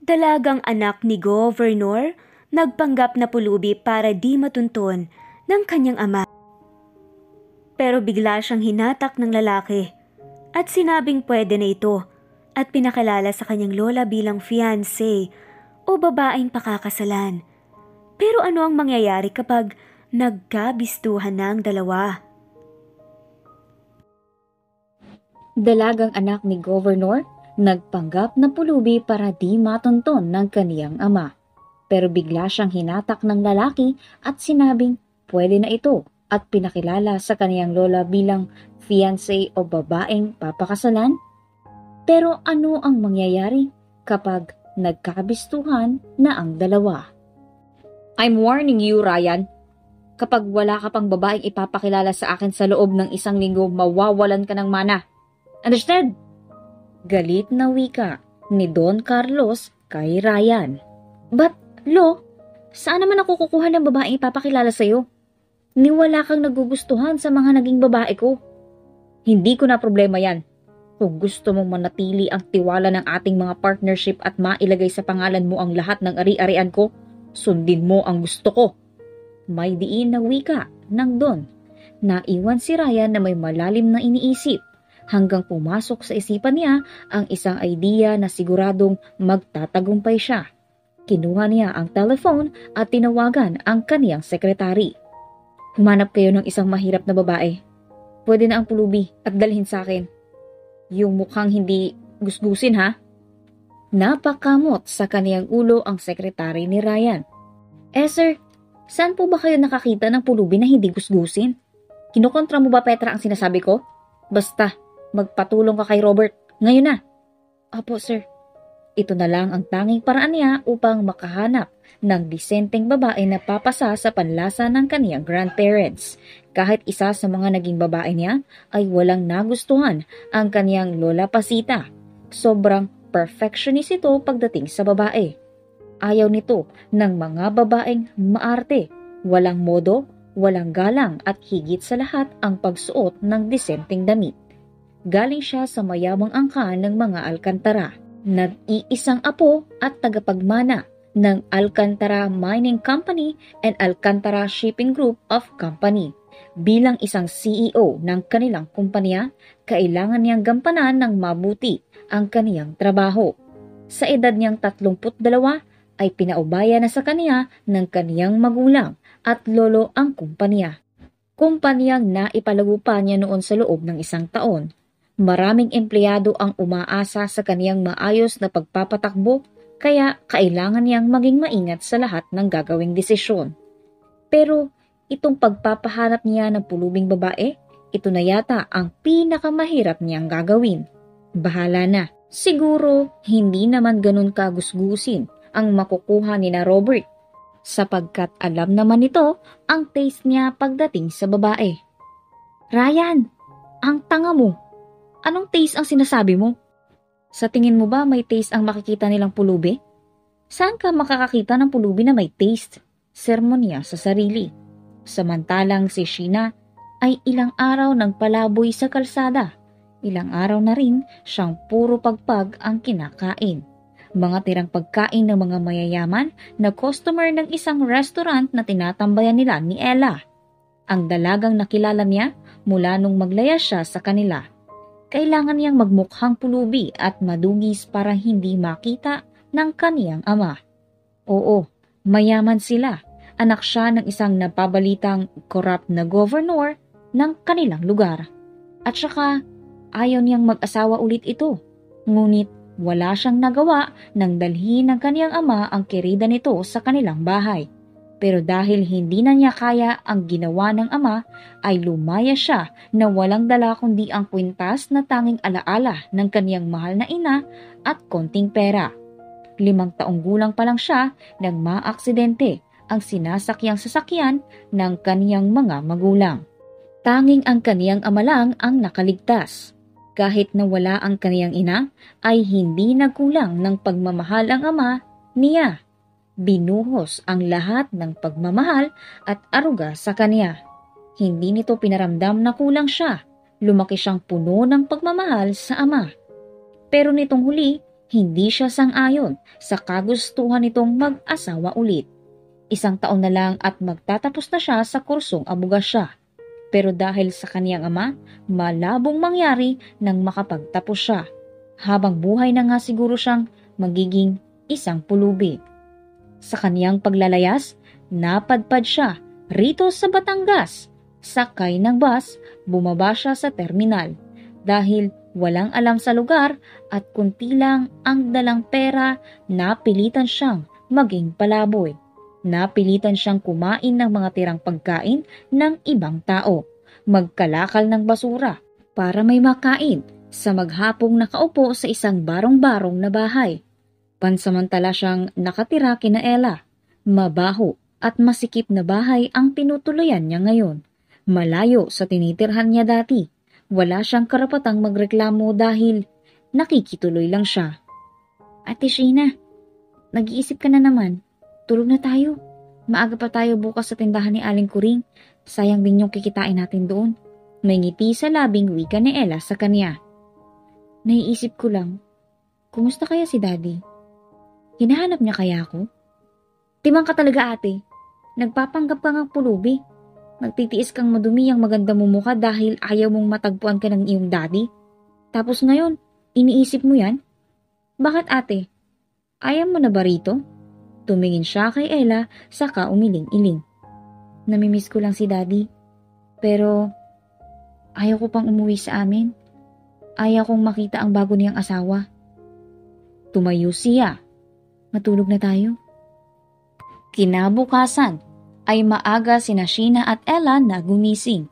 Dalagang anak ni Governor, nagpanggap na pulubi para di matunton ng kanyang ama. Pero bigla siyang hinatak ng lalaki at sinabing pwede na ito at pinakilala sa kanyang lola bilang fiancé o babaeng pakakasalan. Pero ano ang mangyayari kapag nagkabistuhan ng dalawa? Dalagang anak ni Governor, nagpanggap na pulubi para di matunton ng kaniyang ama. Pero bigla siyang hinatak ng lalaki at sinabing pwede na ito at pinakilala sa kaniyang lola bilang fiancé o babaeng papakasalan. Pero ano ang mangyayari kapag nagkakabistuhan na ang dalawa? I'm warning you, Ryan. Kapag wala ka pang babaeng ipapakilala sa akin sa loob ng 1 linggo, mawawalan ka ng mana. Understand? Galit na wika ni Don Carlos kay Ryan. But, Lo, saan naman ako kukuha ng babaeng ipapakilala sa'yo? Niwala kang nagugustuhan sa mga naging babae ko. Hindi ko na problema yan. Kung gusto mong manatili ang tiwala ng ating mga partnership at mailagay sa pangalan mo ang lahat ng ari-arian ko, sundin mo ang gusto ko. May diin na wika ng Don. Naiwan si Ryan na may malalim na iniisip hanggang pumasok sa isipan niya ang isang idea na siguradong magtatagumpay siya. Kinuha niya ang telephone at tinawagan ang kaniyang sekretary. Humanap kayo ng isang mahirap na babae. Pwede na ang pulubi at dalhin sa akin. Yung mukhang hindi gusgusin, ha? Napakamot sa kaniyang ulo ang sekretary ni Ryan. Sir, saan po ba kayo nakakita ng pulubi na hindi gusgusin? Kinukontra mo ba, Petra, ang sinasabi ko? Basta, magpatulong ka kay Robert. Ngayon na. Apo, sir. Ito na lang ang tanging paraan niya upang makahanap ng disenteng babae na papasa sa panlasa ng kaniyang grandparents. Kahit isa sa mga naging babae niya ay walang nagustuhan ang kaniyang Lola Pasita. Sobrang perfectionist ito pagdating sa babae. Ayaw nito ng mga babaeng maarte, walang modo, walang galang at higit sa lahat ang pagsuot ng disenteng damit. Galing siya sa mayamang angkan ng mga Alcantara. Nag-iisang apo at tagapagmana ng Alcantara Mining Company and Alcantara Shipping Group of Company. Bilang isang CEO ng kanilang kumpanya, kailangan niyang gampanan ng mabuti ang kaniyang trabaho. Sa edad niyang 32 ay pinaubaya na sa kaniya ng kaniyang magulang at lolo ang kumpanya. Kumpanyang naipalago pa niya noon sa loob ng 1 taon. Maraming empleyado ang umaasa sa kaniyang maayos na pagpapatakbo kaya kailangan niyang maging maingat sa lahat ng gagawing desisyon. Pero itong pagpapahanap niya ng pulubing babae, ito na yata ang pinakamahirap niyang gagawin. Bahala na. Siguro hindi naman ganun kagusgusin ang makukuha ni na Robert sapagkat alam naman nito ang taste niya pagdating sa babae. Ryan, ang tanga mo. Anong taste ang sinasabi mo? Sa tingin mo ba may taste ang makikita nilang pulubi? Saan ka makakakita ng pulubi na may taste? Sermon niya sa sarili. Samantalang si Sheena ay ilang araw nang palaboy sa kalsada. Ilang araw na rin siyang puro pagpag ang kinakain. Mga tirang pagkain ng mga mayayaman na customer ng isang restaurant na tinatambayan nila ni Ella. Ang dalagang nakilala niya mula nung maglaya siya sa kanila. Kailangan niyang magmukhang pulubi at madungis para hindi makita ng kaniyang ama. Oo, mayaman sila. Anak siya ng isang napabalitang corrupt na governor ng kanilang lugar. At saka, ayaw niyang mag-asawa ulit ito. Ngunit wala siyang nagawa nang dalhin ng kaniyang ama ang kirida nito sa kanilang bahay. Pero dahil hindi na niya kaya ang ginawa ng ama, ay lumaya siya na walang dala kundi ang kwintas na tanging alaala ng kaniyang mahal na ina at konting pera. 5 taong gulang pa lang siya nang maaksidente ang sinasakyang sasakyan ng kaniyang mga magulang. Tanging ang kaniyang ama lang ang nakaligtas. Kahit na wala ang kaniyang ina, ay hindi nagkulang ng pagmamahal ang ama niya. Binuhos ang lahat ng pagmamahal at aruga sa kanya. Hindi nito pinaramdam na kulang siya. Lumaki siyang puno ng pagmamahal sa ama. Pero nitong huli, hindi siya sang-ayon sa kagustuhan nitong mag-asawa ulit. 1 taon na lang at magtatapos na siya sa kursong abogasya. Pero dahil sa kaniyang ama, malabong mangyari nang makapagtapos siya. Habang buhay na nga siguro siyang magiging isang pulubi. Sa kaniyang paglalayas, napadpad siya rito sa Batangas. Sakay ng bus, bumaba siya sa terminal. Dahil walang alam sa lugar at kunti lang ang dalang pera, napilitan siyang maging palaboy. Napilitan siyang kumain ng mga tirang pagkain ng ibang tao, magkalakal ng basura para may makain sa maghapong nakaupo sa isang barong-barong na bahay. Pansamantala siyang nakatira kina Ella. Mabaho at masikip na bahay ang tinutuluyan niya ngayon. Malayo sa tinitirhan niya dati. Wala siyang karapatang magreklamo dahil nakikituloy lang siya. Ate Sheena, nag-iisip ka na naman. Tulog na tayo. Maaga pa tayo bukas sa tindahan ni Aling Kuring. Sayang din yung kikitain natin doon. May ngiti sa labing wika ni Ella sa kanya. Naiisip ko lang, kumusta kaya si Daddy? Hinahanap niya kaya ako? Timang ka talaga ate. Nagpapanggap ka ng pulubi. Magtitiis kang madumi ang maganda mo mukha dahil ayaw mong matagpuan ka ng iyong daddy. Tapos ngayon, iniisip mo yan? Bakit ate? Ayaw mo na ba rito? Tumingin siya kay Ella saka umiling-iling. Namimiss ko lang si Daddy. Pero ayaw ko pang umuwi sa amin. Ayaw kong makita ang bago niyang asawa. Tumayo siya. Matulog na tayo. Kinabukasan ay maaga sina Sheena at Ella na gumising.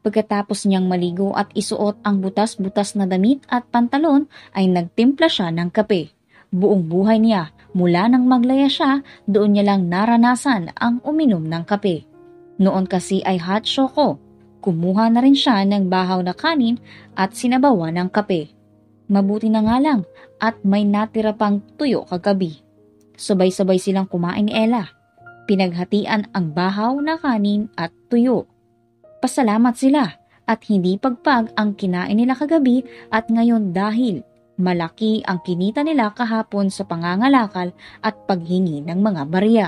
Pagkatapos niyang maligo at isuot ang butas-butas na damit at pantalon ay nagtimpla siya ng kape. Buong buhay niya, mula nang maglaya siya, doon niya lang naranasan ang uminom ng kape. Noon kasi ay hot choco. Kumuha na rin siya ng bahaw na kanin at sinabawan ng kape. Mabuti na nga lang at may natira pang tuyo kagabi. Sabay-sabay silang kumain ni Ella. Pinaghatian ang bahaw na kanin at tuyo. Pasalamat sila at hindi pagpag ang kinain nila kagabi at ngayon dahil malaki ang kinita nila kahapon sa pangangalakal at paghingi ng mga barya.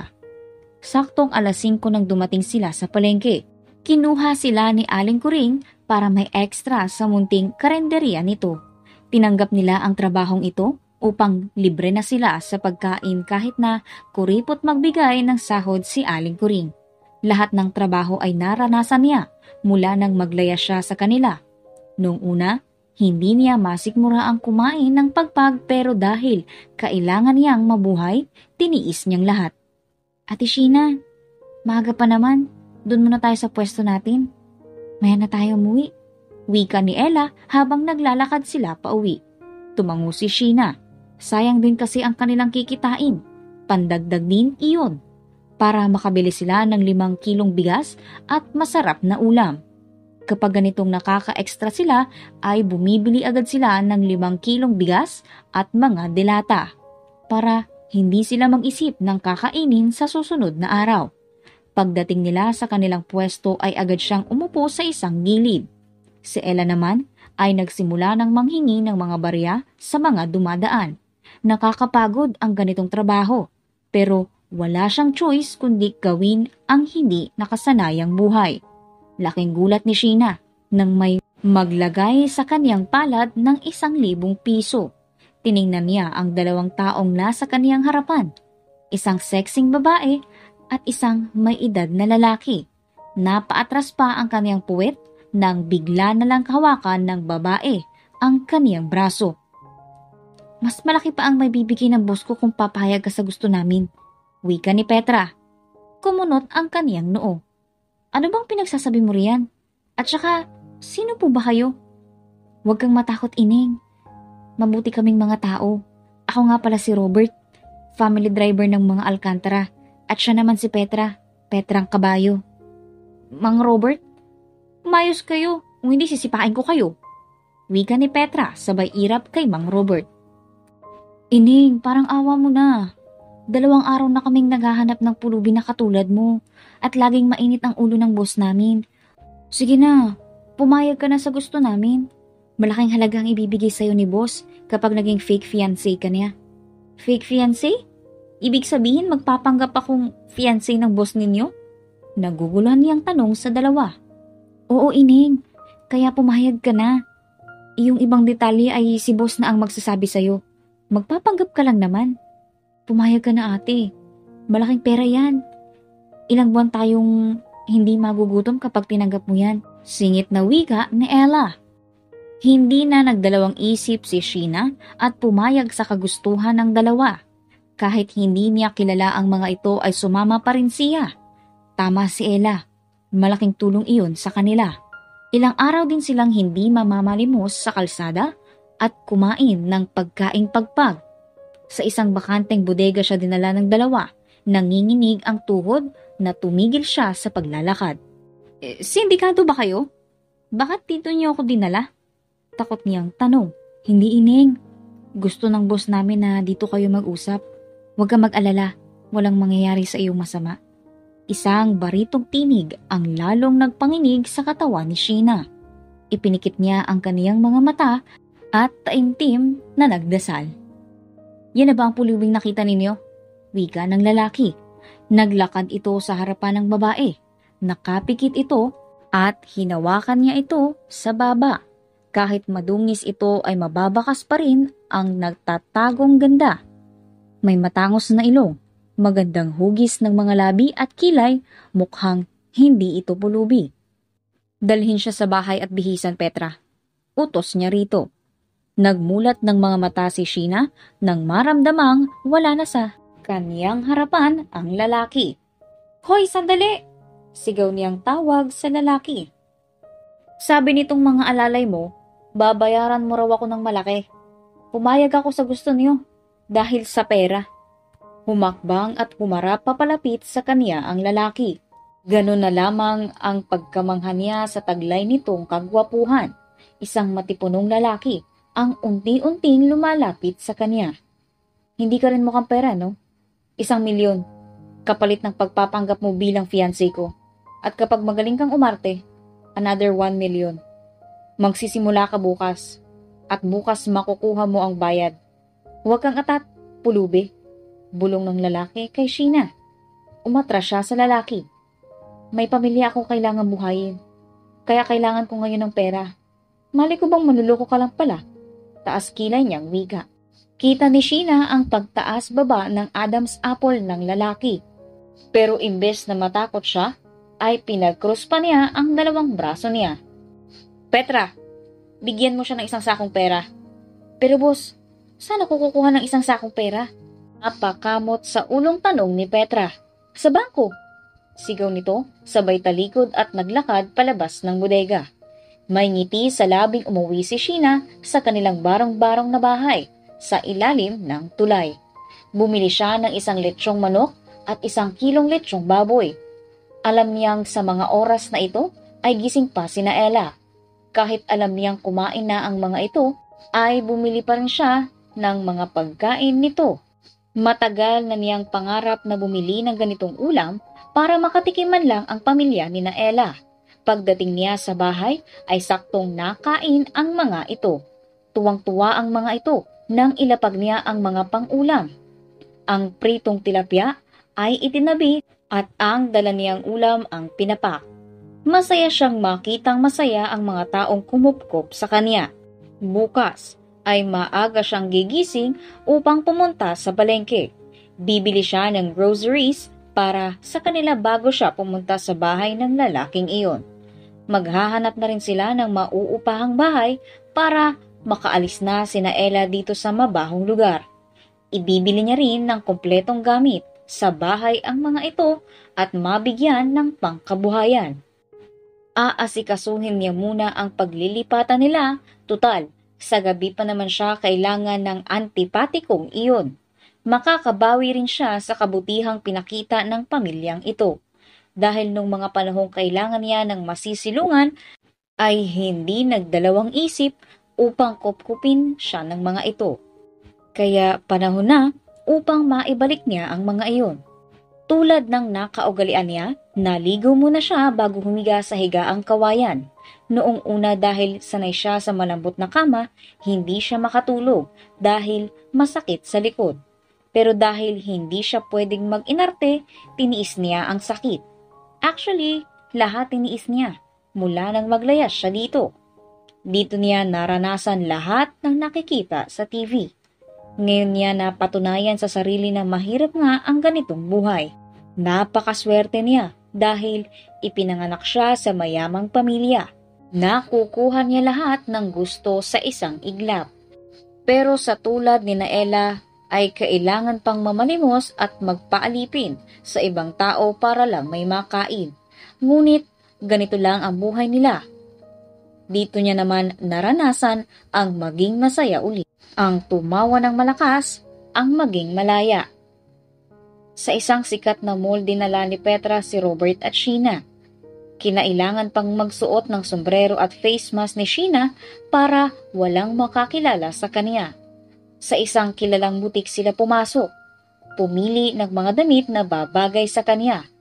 Saktong 5:00 nang dumating sila sa palengke. Kinuha sila ni Aling Kuring para may extra sa munting karenderya nito. Tinanggap nila ang trabahong ito upang libre na sila sa pagkain kahit na kuripot magbigay ng sahod si Aling Kuring. Lahat ng trabaho ay naranasan niya mula nang maglaya siya sa kanila. Noong una, hindi niya masikmura ang kumain ng pagpag pero dahil kailangan niyang mabuhay, tiniis niyang lahat. Ate Sheena, maaga pa naman. Doon muna tayo sa pwesto natin. Maya na tayo umuwi. Wika ni Ella habang naglalakad sila pauwi. Tumango si Sheena. Sayang din kasi ang kanilang kikitain. Pandagdag din iyon. Para makabili sila ng 5 kilong bigas at masarap na ulam. Kapag ganitong nakaka-extra sila, ay bumibili agad sila ng 5 kilong bigas at mga delata para hindi sila mag-isip ng kakainin sa susunod na araw. Pagdating nila sa kanilang pwesto ay agad siyang umupo sa isang gilid. Si Ella naman ay nagsimula ng manghingi ng mga barya sa mga dumadaan. Nakakapagod ang ganitong trabaho, pero wala siyang choice kundi gawin ang hindi nakasanayang buhay. Laking gulat ni Sheena nang may maglagay sa kanyang palad ng 1,000 piso. Tiningnan niya ang 2 taong nasa kaniyang harapan. Isang sexing babae at isang may edad na lalaki. Napaatras pa ang kaniyang puwet nang bigla na lang kahawakan ng babae ang kaniyang braso. Mas malaki pa ang may bibigay ng boss ko kung papayag ka sa gusto namin. Wika ni Petra. Kumunot ang kaniyang noo. Ano bang pinagsasabi mo riyan? At saka, sino po ba kayo? Huwag kang matakot, Ining. Mabuti kaming mga tao. Ako nga pala si Robert, family driver ng mga Alcantara. At siya naman si Petra, Petrang Kabayo. Mang Robert, umayos kayo, kung hindi sisipain ko kayo. Wika ni Petra sabay irap kay Mang Robert. Ining, parang awa mo na. 2 araw na kaming naghahanap ng pulubi na katulad mo at laging mainit ang ulo ng boss namin. Sige na, pumayag ka na sa gusto namin. Malaking halagang ibibigay sa'yo ni boss kapag naging fake fiancé ka niya. Fake fiancé? Ibig sabihin magpapanggap akong fiancé ng boss ninyo? Naguguluhan niyang tanong sa dalawa. Oo, Ining. Kaya pumayag ka na. Yung ibang detalye ay si boss na ang magsasabi sa'yo. Magpapanggap ka lang naman. Pumayag ka na, ate. Malaking pera yan. Ilang buwan tayong hindi magugutom kapag tinanggap mo yan. Singit na wika ni Ella. Hindi na nagdalawang isip si Sheena at pumayag sa kagustuhan ng dalawa. Kahit hindi niya kilala ang mga ito ay sumama pa rin siya. Tama si Ella. Malaking tulong iyon sa kanila. Ilang araw din silang hindi mamamalimos sa kalsada at kumain ng pagkaing pagpag. Sa isang bakanteng bodega siya dinala ng dalawa. Nanginginig ang tuhod na tumigil siya sa paglalakad. Sindikato ba kayo? Bakit dito niyo ako dinala? Takot niyang tanong. Hindi, Ining. Gusto ng boss namin na dito kayo mag-usap. Huwag kang mag-alala. Walang mangyayari sa iyong masama. Isang baritong tinig ang lalong nagpanginig sa katawan ni Sheena. Ipinikit niya ang kaniyang mga mata at taimtim na nagdasal. Yan na ba ang pulubing nakita ninyo? Wika ng lalaki. Naglakad ito sa harapan ng babae. Nakapikit ito at hinawakan niya ito sa baba. Kahit madungis ito ay mababakas pa rin ang nagtatagong ganda. May matangos na ilong, magandang hugis ng mga labi at kilay, mukhang hindi ito pulubi. Dalhin siya sa bahay at bihisan, Petra. Utos niya rito. Nagmulat ng mga mata si Sheena nang maramdamang wala na sa kaniyang harapan ang lalaki. Hoy, sandali! Sigaw niyang tawag sa lalaki. Sabi nitong mga alalay mo, babayaran mo raw ako ng malaki. Pumayag ako sa gusto niyo dahil sa pera. Humakbang at humarap papalapit sa kanya ang lalaki. Ganon na lamang ang pagkamangha niya sa taglay nitong kagwapuhan. Isang matipunong lalaki ang unti-unting lumalapit sa kanya. Hindi ka rin mukhang pera, no? 1,000,000 kapalit ng pagpapanggap mo bilang fiancé ko. At kapag magaling kang umarte, another 1,000,000. Magsisimula ka bukas. At bukas makukuha mo ang bayad. Huwag kang atat, pulubi. Bulong ng lalaki kay Sheena. Umatras siya sa lalaki. May pamilya akong kailangan buhayin. Kaya kailangan ko ngayon ng pera. Mali ko bang manluloko ka lang pala? Taas kilay niyang wika. Kita ni Sheena ang pagtaas baba ng Adam's apple ng lalaki. Pero imbes na matakot siya, ay pinag-cross pa niya ang dalawang braso niya. Petra, bigyan mo siya ng 1 sakong pera. Pero boss, saan ako kukuha ng 1 sakong pera? Napakamot sa ulong tanong ni Petra. Sa bangko. Sigaw nito, sabay talikod at naglakad palabas ng bodega. May ngiti sa labing umuwi si Sheena sa kanilang barong-barong na bahay sa ilalim ng tulay. Bumili siya ng 1 letsyong manok at 1 kilong letsyong baboy. Alam niyang sa mga oras na ito ay gising pa sina Ella. Kahit alam niyang kumain na ang mga ito, ay bumili pa rin siya ng mga pagkain nito. Matagal na niyang pangarap na bumili ng ganitong ulam para makatikim man lang ang pamilya ni na Ella. Pagdating niya sa bahay ay saktong nakain ang mga ito. Tuwang-tuwa ang mga ito nang ilapag niya ang mga pang-ulam. Ang pritong tilapia ay itinabi at ang dala niyang ulam ang pinapak. Masaya siyang makitang masaya ang mga taong kumupkop sa kanya. Bukas ay maaga siyang gigising upang pumunta sa palengke. Bibili siya ng groceries para sa kanila bago siya pumunta sa bahay ng lalaking iyon. Maghahanap na rin sila ng mauupahang bahay para makaalis na sina Ella dito sa mabahong lugar. Ibibili niya rin ng kompletong gamit sa bahay ang mga ito at mabigyan ng pangkabuhayan. Aasikasuhin niya muna ang paglilipatan nila, tutal, sa gabi pa naman siya kailangan ng antipatikong iyon. Makakabawi rin siya sa kabutihang pinakita ng pamilyang ito. Dahil nung mga panahong kailangan niya ng masisilungan, ay hindi nagdalawang isip upang kupkupin siya ng mga ito. Kaya panahon na upang maibalik niya ang mga iyon. Tulad ng nakaugalian niya, naligo muna siya bago humiga sa higaang kawayan. Noong una dahil sanay siya sa malambot na kama, hindi siya makatulog dahil masakit sa likod. Pero dahil hindi siya pwedeng mag-inarte, tiniis niya ang sakit. Actually, lahat tiniis niya mula nang maglayas siya dito. Dito niya naranasan lahat ng nakikita sa TV. Ngayon niya napatunayan sa sarili na mahirap nga ang ganitong buhay. Napakaswerte niya dahil ipinanganak siya sa mayamang pamilya. Nakukuha niya lahat ng gusto sa isang iglap. Pero sa tulad ni Naela ay kailangan pang mamalimos at magpaalipin sa ibang tao para lang may makain. Ngunit ganito lang ang buhay nila. Dito niya naman naranasan ang maging masaya uli. Ang tumawa ng malakas, ang maging malaya. Sa isang sikat na mall dinala ni Petra si Robert at Sheena. Kinailangan pang magsuot ng sombrero at face mask ni Sheena para walang makakilala sa kanya. Sa isang kilalang butik sila pumasok. Pumili ng mga damit na babagay sa kanya.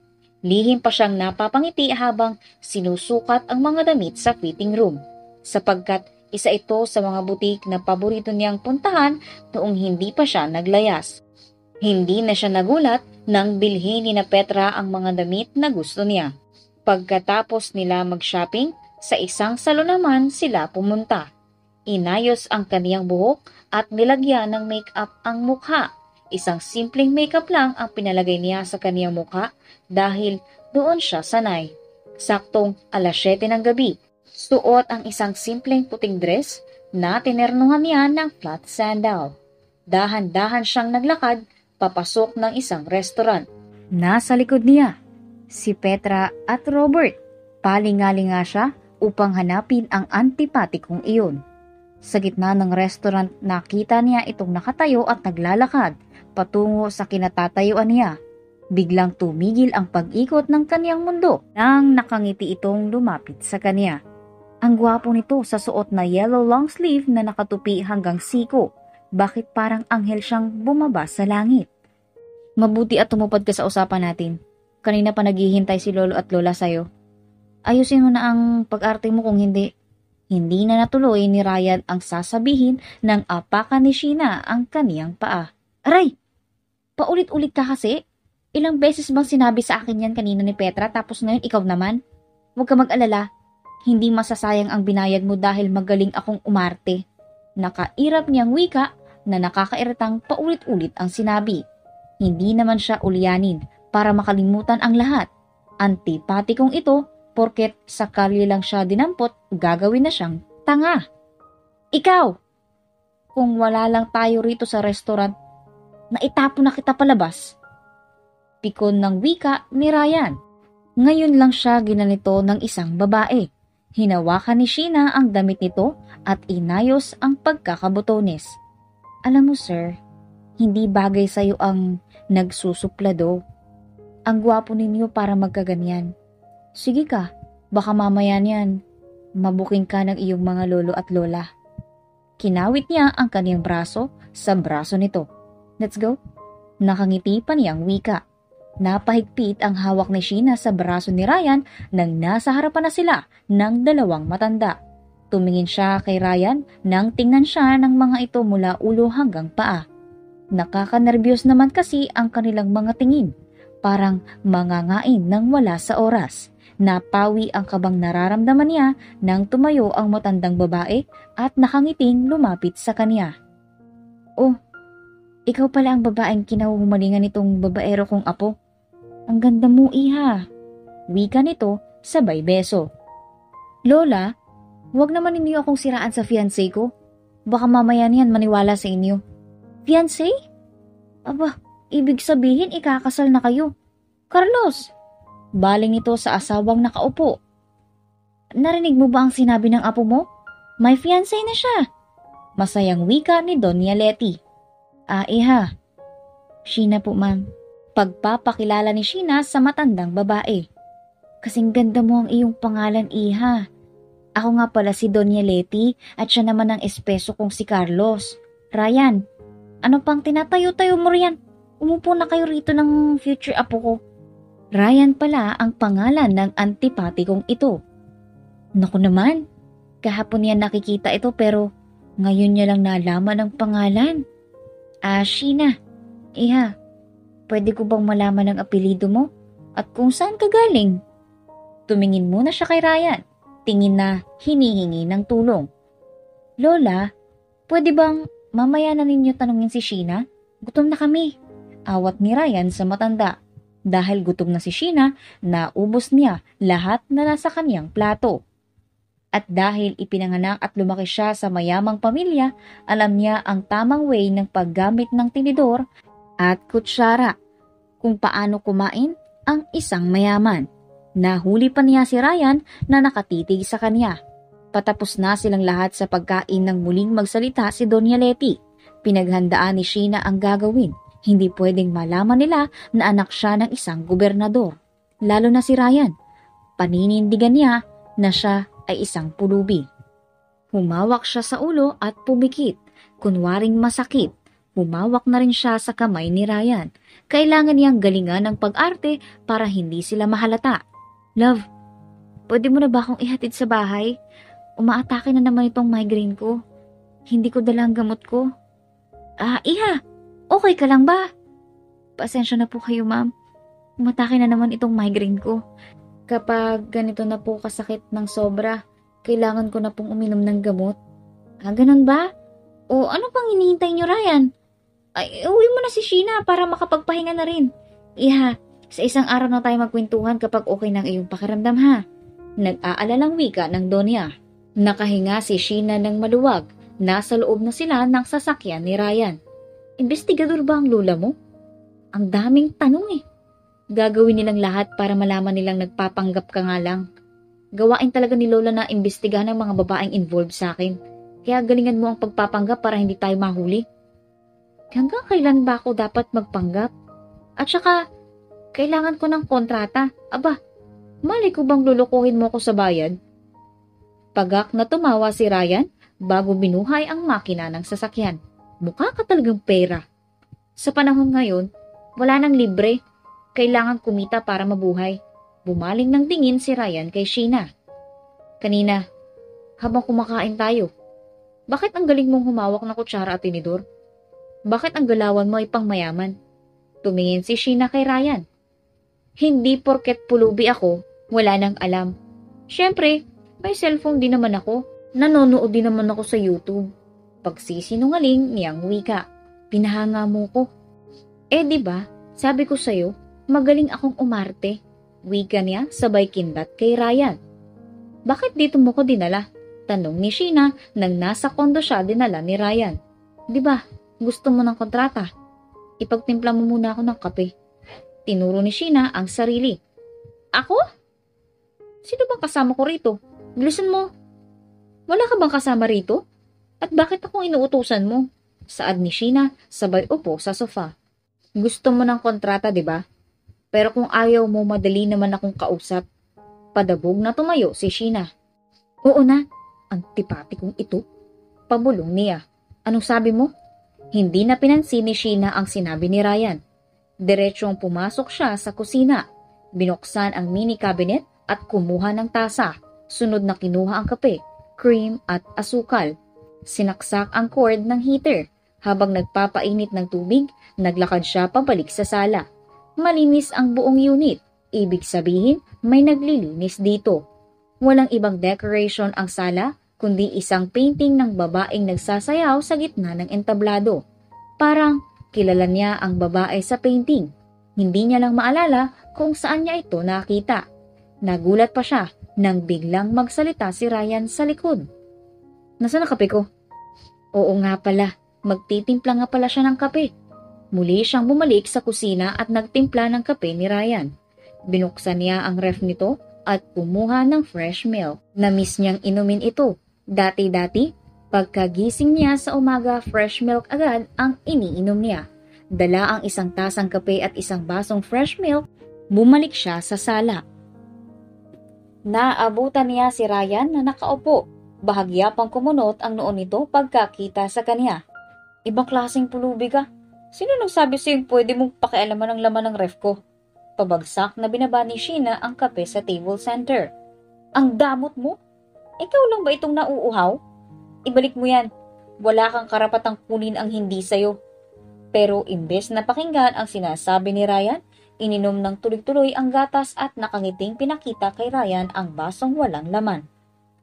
Lihim pa siyang napapangiti habang sinusukat ang mga damit sa fitting room. Sapagkat isa ito sa mga butik na paborito niyang puntahan noong hindi pa siya naglayas. Hindi na siya nagulat nang bilhin ni na Petra ang mga damit na gusto niya. Pagkatapos nila mag-shopping, sa isang salon naman sila pumunta. Inayos ang kaniyang buhok at nilagyan ng make-up ang mukha. Isang simpleng make-up lang ang pinalagay niya sa kaniyang mukha dahil doon siya sanay. Saktong 7:00 ng gabi, suot ang isang simpleng puting dress na tinernuhan niya ng flat sandal. Dahan-dahan siyang naglakad papasok ng isang restaurant. Nasa likod niya si Petra at Robert. Palingalinga siya upang hanapin ang antipatikong iyon. Sa gitna ng restaurant nakita niya itong nakatayo at naglalakad patungo sa kinatatayuan niya. Biglang tumigil ang pag-ikot ng kaniyang mundo nang nakangiti itong lumapit sa kanya. Ang gwapo nito sa suot na yellow long sleeve na nakatupi hanggang siko. Bakit parang anghel siyang bumaba sa langit? Mabuti at tumupad ka sa usapan natin. Kanina pa naghihintay si Lolo at Lola sa'yo. Ayusin mo na ang pag-arte mo kung hindi. Hindi na natuloy ni Ryan ang sasabihin ng apakan ni Sheena ang kaniyang paa. Aray! Paulit-ulit ka kasi. Ilang beses bang sinabi sa akin yan kanina ni Petra tapos ngayon ikaw naman? Huwag ka mag-alala. Hindi masasayang ang binayad mo dahil magaling akong umarte. Nakairap niyang wika na nakakairitang paulit-ulit ang sinabi. Hindi naman siya ulyanin para makalimutan ang lahat. Antipatikong ito porket sakali lang siya dinampot, gagawin na siyang tanga. Ikaw! Kung wala lang tayo rito sa restaurant, naitapon na kita palabas. Pikon ng wika ni Ryan. Ngayon lang siya ginanito ng isang babae. Hinawakan ni Sheena ang damit nito at inayos ang pagkakabotones. Alam mo sir, hindi bagay sa'yo ang nagsusuplado. Ang gwapo ninyo para magkaganyan. Sige ka, baka mamaya niyan, mabuking ka ng iyong mga lolo at lola. Kinawit niya ang kaniyang braso sa braso nito. Let's go. Nakangiti pa niyang wika. Napahigpit ang hawak ni Sheena sa braso ni Ryan nang nasa harapan na sila ng dalawang matanda. Tumingin siya kay Ryan nang tingnan siya ng mga ito mula ulo hanggang paa. Nakakanerbiyos naman kasi ang kanilang mga tingin. Parang mangangain nang wala sa oras. Napawi ang kabang nararamdaman niya nang tumayo ang matandang babae at nakangiting lumapit sa kanya. Oh, ikaw pala ang babaeng kinahuhumalingan nitong babaero kong apo. Ang ganda mo, iha. Wika nito sabay beso. Lola, huwag naman ninyo akong siraan sa fiancé ko. Baka mamaya niyan maniwala sa inyo. Fiancé? Aba, ibig sabihin ikakasal na kayo. Carlos! Baling nito sa asawang nakaupo. Narinig mo ba ang sinabi ng apo mo? May fiancé na siya. Masayang wika ni Doña Leti. Iha. Sheena po, ma'am. Pagpapakilala ni Sheena sa matandang babae. Kasing ganda mo ang iyong pangalan, iha. Ako nga pala si Doña Leti at siya naman ang espeso kong si Carlos. Ryan, ano pang tinatayo-tayo mo riyan? Umupo na kayo rito ng future apo ko. Ryan pala ang pangalan ng antipatikong ito. Naku naman, Kahapon niya nakikita ito pero ngayon niya lang nalaman ang pangalan. Sheena, iha, pwede ko bang malaman ang apelido mo? At kung saan ka galing? Tumingin muna siya kay Ryan. Tingin na hinihingi ng tulong. Lola, pwede bang mamaya na ninyo tanungin si Sheena? Gutom na kami. Awat ni Ryan sa matanda. Dahil gutom na si Sheena, naubos niya lahat na nasa kanyang plato. At dahil ipinanganak at lumaki siya sa mayamang pamilya, alam niya ang tamang way ng paggamit ng tinidor at kutsara kung paano kumain ang isang mayaman. Nahuli pa niya si Ryan na nakatitig sa kanya. Patapos na silang lahat sa pagkain nang muling magsalita si Doña Leti. Pinaghandaan ni Sheena ang gagawin. Hindi pwedeng malaman nila na anak siya ng isang gobernador. Lalo na si Ryan. Paninindigan niya na siya ay isang pulubi. Humawak siya sa ulo at pumikit. Kunwaring masakit. Humawak na rin siya sa kamay ni Ryan. Kailangan niyang galingan ng pag-arte para hindi sila mahalata. Love, pwede mo na ba akong ihatid sa bahay? Umaatake na naman itong migraine ko. Hindi ko dala ang gamot ko. Iha, okay ka lang ba? Pasensya na po kayo, ma'am. Umatake na naman itong migraine ko. Kapag ganito na po kasakit ng sobra, kailangan ko na pong uminom ng gamot. Ganun ba? O ano pang hinihintay niyo, Ryan? Ay, uwi mo na si Sheena para makapagpahinga na rin. Iha, sa isang araw na tayo magkwentuhan kapag okay ng iyong pakiramdam, ha? Nag-aalalang wika ng Donya. Nakahinga si Sheena ng maluwag. Nasa loob na sila ng sasakyan ni Ryan. Investigador ba ang lola mo? Ang daming tanong eh. Gagawin nilang lahat para malaman nilang nagpapanggap ka nga lang. Gawain talaga ni lola na imbestigahan ang mga babaeng involved sa akin. Kaya galingan mo ang pagpapanggap para hindi tayo mahuli. Hanggang kailan ba ako dapat magpanggap? At saka, kailangan ko ng kontrata. Aba, mali ko bang lulukuhin mo ko sa bayad? Pagak na tumawa si Ryan bago binuhay ang makina ng sasakyan. Mukha ka talagang pera. Sa panahon ngayon, wala nang libre. Kailangan kumita para mabuhay. Bumaling ng tingin si Ryan kay Sheena. Kanina, habang kumakain tayo, bakit ang galing mong humawak ng kutsara at tinidor? Bakit ang galawan mo ay pangmayaman? Tumingin si Sheena kay Ryan. Hindi porket pulubi ako, wala nang alam. Siyempre, may cellphone din naman ako. Nanonood din naman ako sa YouTube. Pagsisinungaling niyang wika. Pinahanga mo ko. Di ba? Sabi ko sa'yo, magaling akong umarte. Wika niya sabay kindat kay Ryan. Bakit dito mo ko dinala? Tanong ni Sheena nang nasa kondo siya dinala ni Ryan. Di ba? Gusto mo ng kontrata? Ipagtimpla mo muna ako ng kape. Tinuro ni Sheena ang sarili. Ako? Sino bang kasama ko rito? Bilisan mo. Wala ka bang kasama rito? At bakit akong inuutusan mo? Saad ni Sheena sabay upo sa sofa. Gusto mo ng kontrata, di ba? Pero kung ayaw mo, madali naman akong kausap. Padabog na tumayo si Sheena. Oo na, antipati kong ito. Pabulong niya. Anong sabi mo? Hindi na pinansin ni Sheena ang sinabi ni Ryan. Diretsong pumasok siya sa kusina. Binuksan ang mini cabinet at kumuha ng tasa. Sunod na kinuha ang kape, cream at asukal. Sinaksak ang cord ng heater. Habang nagpapainit ng tubig, naglakad siya pabalik sa sala. Malinis ang buong unit. Ibig sabihin, may naglilinis dito. Walang ibang decoration ang sala, kundi isang painting ng babaeng nagsasayaw sa gitna ng entablado. Parang kilala niya ang babae sa painting. Hindi niya lang maalala kung saan niya ito nakita. Nagulat pa siya nang biglang magsalita si Ryan sa likod. Nasaan ang kape ko? Oo nga pala, magtitimpla nga pala siya ng kape. Muli siyang bumalik sa kusina at nagtimpla ng kape ni Ryan. Binuksan niya ang ref nito at kumuha ng fresh milk. Namiss niyang inumin ito. Dati-dati, pagkagising niya sa umaga, fresh milk agad ang iniinom niya. Dala ang isang tasang kape at isang basong fresh milk, bumalik siya sa sala. Naabutan niya si Ryan na nakaupo. Bahagya pang kumunot ang noon nito pagkakita sa kanya. Ibang klaseng pulubi ka. Sino nagsabi sa'yo pwede mong pakialaman ang laman ng ref ko? Pabagsak na binaba ni Sheena ang kape sa table center. Ang damot mo? Ikaw lang ba itong nauuhaw? Ibalik mo yan. Wala kang karapatang kunin ang hindi sayo. Pero imbes na pakinggan ang sinasabi ni Ryan, ininom ng tuloy-tuloy ang gatas at nakangiting pinakita kay Ryan ang basong walang laman.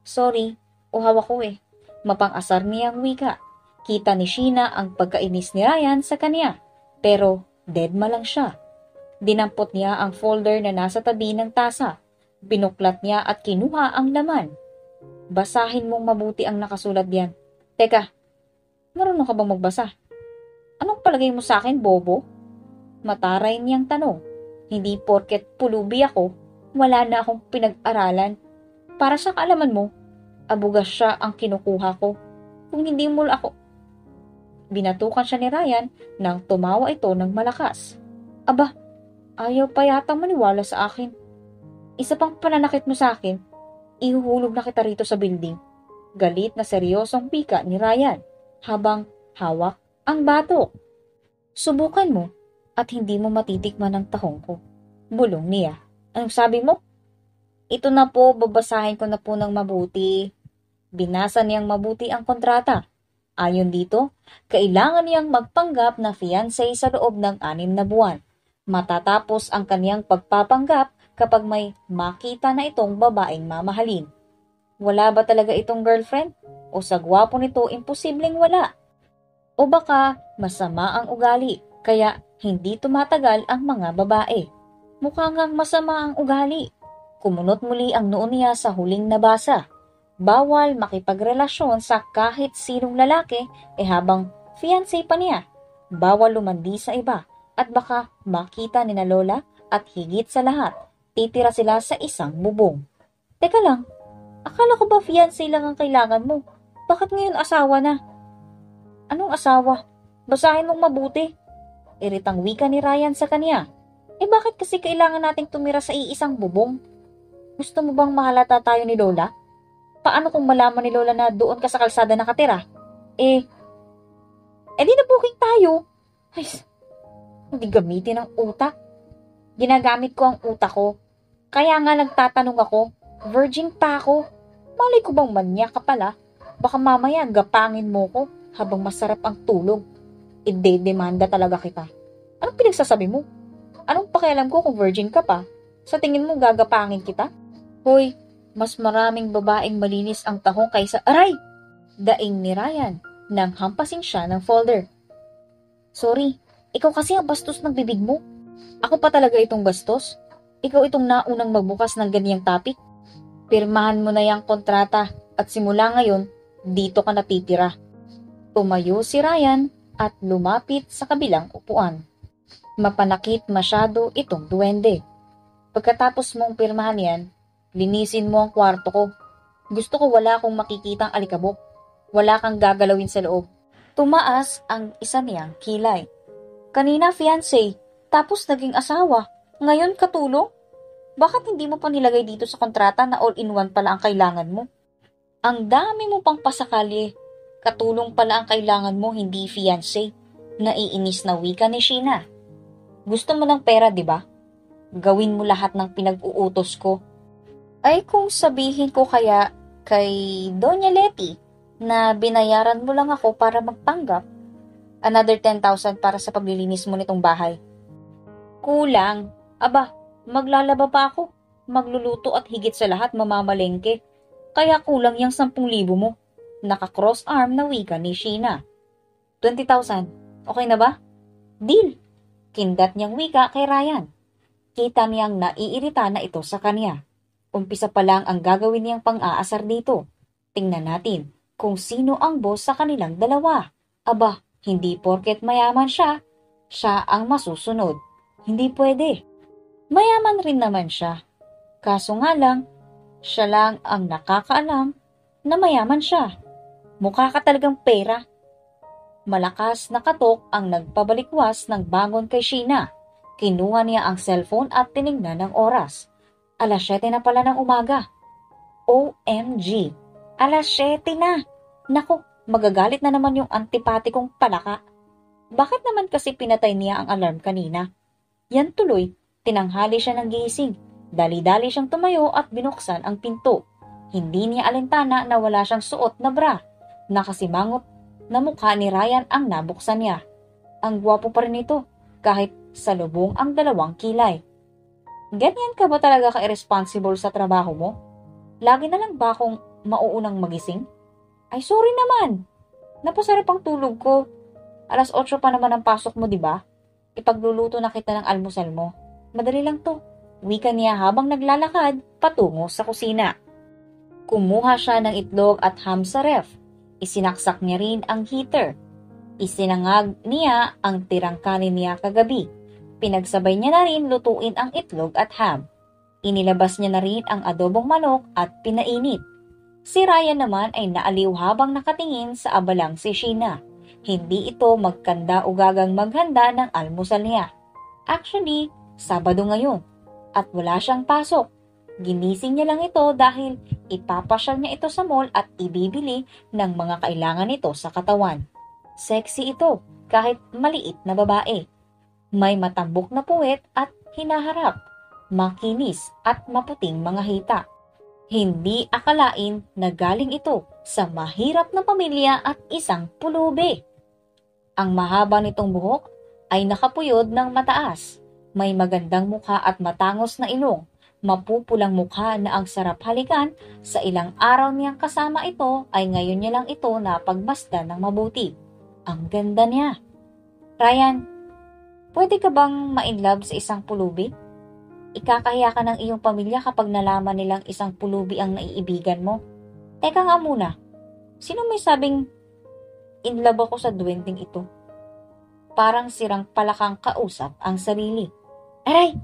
Sorry, uhaw ako eh. Mapang-asar niyang wika. Kita ni Sheena ang pagkainis ni Ryan sa kanya. Pero deadma lang siya. Dinampot niya ang folder na nasa tabi ng tasa. Binuklat niya at kinuha ang laman. Basahin mong mabuti ang nakasulat diyan. Teka, marunong ka bang magbasa? Anong palagay mo sa akin, bobo? Mataray niyang tanong. Hindi porket pulubi ako, wala na akong pinag-aralan. Para sa kaalaman mo, abugas siya ang kinukuha ko. Kung hindi mo ako... Binatukan siya ni Ryan nang tumawa ito ng malakas. Aba, ayaw pa yata maniwala sa akin. Isa pang pananakit mo sa akin, ihuhulog na kita rito sa building. Galit na seryosong pika ni Ryan habang hawak ang batok. Subukan mo at hindi mo matitikman ang tahong ko. Bulong niya. Anong sabi mo? Ito na po, babasahin ko na po ng mabuti. Binasa niyang mabuti ang kontrata. Ayon dito, kailangan niyang magpanggap na fiancé sa loob ng 6 na buwan. Matatapos ang kaniyang pagpapanggap kapag may makita na itong babaeng mamahalin. Wala ba talaga itong girlfriend? O sa gwapo nito, imposibleng wala? O baka masama ang ugali, kaya hindi tumatagal ang mga babae. Mukhang ngang masama ang ugali. Kumunot muli ang noo niya sa huling nabasa. Bawal makipagrelasyon sa kahit sinong lalaki habang fiancé pa niya. Bawal lumandi sa iba at baka makita ni na Lola at higit sa lahat, titira sila sa isang bubong. Teka lang, akala ko ba fiancé lang ang kailangan mo? Bakit ngayon asawa na? Anong asawa? Basahin mong mabuti. Iritang wika ni Ryan sa kanya. Bakit kasi kailangan nating tumira sa iisang bubong? Gusto mo bang mahalata tayo ni Lola? Paano kung malaman ni Lola na doon ka sa kalsada nakatira? Di na booking tayo. Ay, hindi gamitin ang utak. Ginagamit ko ang utak ko. Kaya nga nagtatanong ako, virgin pa ako. Malay ko bang manya ka pala? Baka mamaya gapangin mo ko habang masarap ang tulog. Ide-demanda talaga kita. Anong pinagsasabi mo? Anong pakialam ko kung virgin ka pa? Sa tingin mo gagapangin kita? Hoy, mas maraming babaeng malinis ang tahong kaysa... Aray! Daing ni Ryan nang hampasin siya ng folder. Sorry, ikaw kasi ang bastos ng bibig mo. Ako pa talaga itong bastos. Ikaw itong naunang magbukas ng ganyang topic. Pirmahan mo na yung kontrata at simula ngayon, dito ka natitira. Tumayo si Ryan at lumapit sa kabilang upuan. Mapanakit masyado itong duwende. Pagkatapos mong pirmahan yan, linisin mo ang kwarto ko. Gusto ko wala akong makikitang alikabok. Wala kang gagalawin sa loob. Tumaas ang isa niyang kilay. Kanina fiancé, tapos naging asawa. Ngayon katulong? Bakit hindi mo pa nilagay dito sa kontrata na all-in-one pala ang kailangan mo? Ang dami mo pang pasakali. Katulong pala ang kailangan mo, hindi fiancé. Naiinis na wika ni Sheena. Gusto mo ng pera, di ba? Gawin mo lahat ng pinag-uutos ko. Ay kung sabihin ko kaya kay Doña Leti na binayaran mo lang ako para magpanggap, another 10,000 para sa paglilinis mo nitong bahay. Kulang. Aba, maglalaba pa ako. Magluluto at higit sa lahat mamamalengke. Kaya kulang yung 10,000 mo. Naka-cross arm na wika ni Sheena. 20,000. Okay na ba? Deal. Kindat niyang wika kay Ryan. Kita niyang naiirita na ito sa kanya. Umpisa pa lang ang gagawin niyang pang-aasar dito. Tingnan natin kung sino ang boss sa kanilang dalawa. Aba, hindi porket mayaman siya ang masusunod. Hindi pwede. Mayaman rin naman siya. Kaso nga lang, siya lang ang nakakaalam na mayaman siya. Mukha ka talagang pera. Malakas na katok ang nagpabalikwas ng bangon kay Sheena. Kinuha niya ang cellphone at tinignan ng oras. 7:00 na pala ng umaga. OMG! 7:00 na! Naku, magagalit na naman yung antipatikong palaka. Bakit naman kasi pinatay niya ang alarm kanina? Yan tuloy, tinanghali siya ng gising. Dali-dali siyang tumayo at binuksan ang pinto. Hindi niya alintana na wala siyang suot na bra. Nakasimangot na mukha ni Ryan ang nabuksan niya. Ang gwapo pa rin ito kahit salubong ang dalawang kilay. Ganyan ka ba talaga ka-irresponsible sa trabaho mo? Lagi na lang ba akong mauunang magising? Ay sorry naman. Napasarap ang tulog ko. 8:00 pa naman ang pasok mo, di ba? Ipagluluto na kita ng almusal mo. Madali lang to. Wika niya habang naglalakad patungo sa kusina. Kumuha siya ng itlog at ham sa ref. Isinaksak niya rin ang heater. Isinangag niya ang tirang kanin niya kagabi. Pinagsabay niya na rin lutuin ang itlog at ham. Inilabas niya na rin ang adobong manok at pinainit. Si Ryan naman ay naaliw habang nakatingin sa abalang si Sheena. Hindi ito magkanda o gagang maghanda ng almusal niya. Actually, Sabado ngayon at wala siyang pasok. Ginising niya lang ito dahil ipapasyal niya ito sa mall at ibibili ng mga kailangan nito sa katawan. Sexy ito kahit maliit na babae. May matambok na puwet at hinaharap, makinis at maputing mga hita. Hindi akalain na galing ito sa mahirap na pamilya at isang pulubi. Ang mahaba nitong buhok ay nakapuyod ng mataas. May magandang mukha at matangos na ilong. Mapupulang mukha na ang sarap halikan. Sa ilang araw niyang kasama ito ay ngayon niya lang ito napagmasdan ng mabuti. Ang ganda niya. Ryan, pwede ka bang ma-inlove sa isang pulubi? Ikakahiya ka ng iyong pamilya kapag nalaman nilang isang pulubi ang naiibigan mo. Teka nga muna, sino may sabing in love ako sa duwending ito? Parang sirang palakang kausap ang sarili. Aray!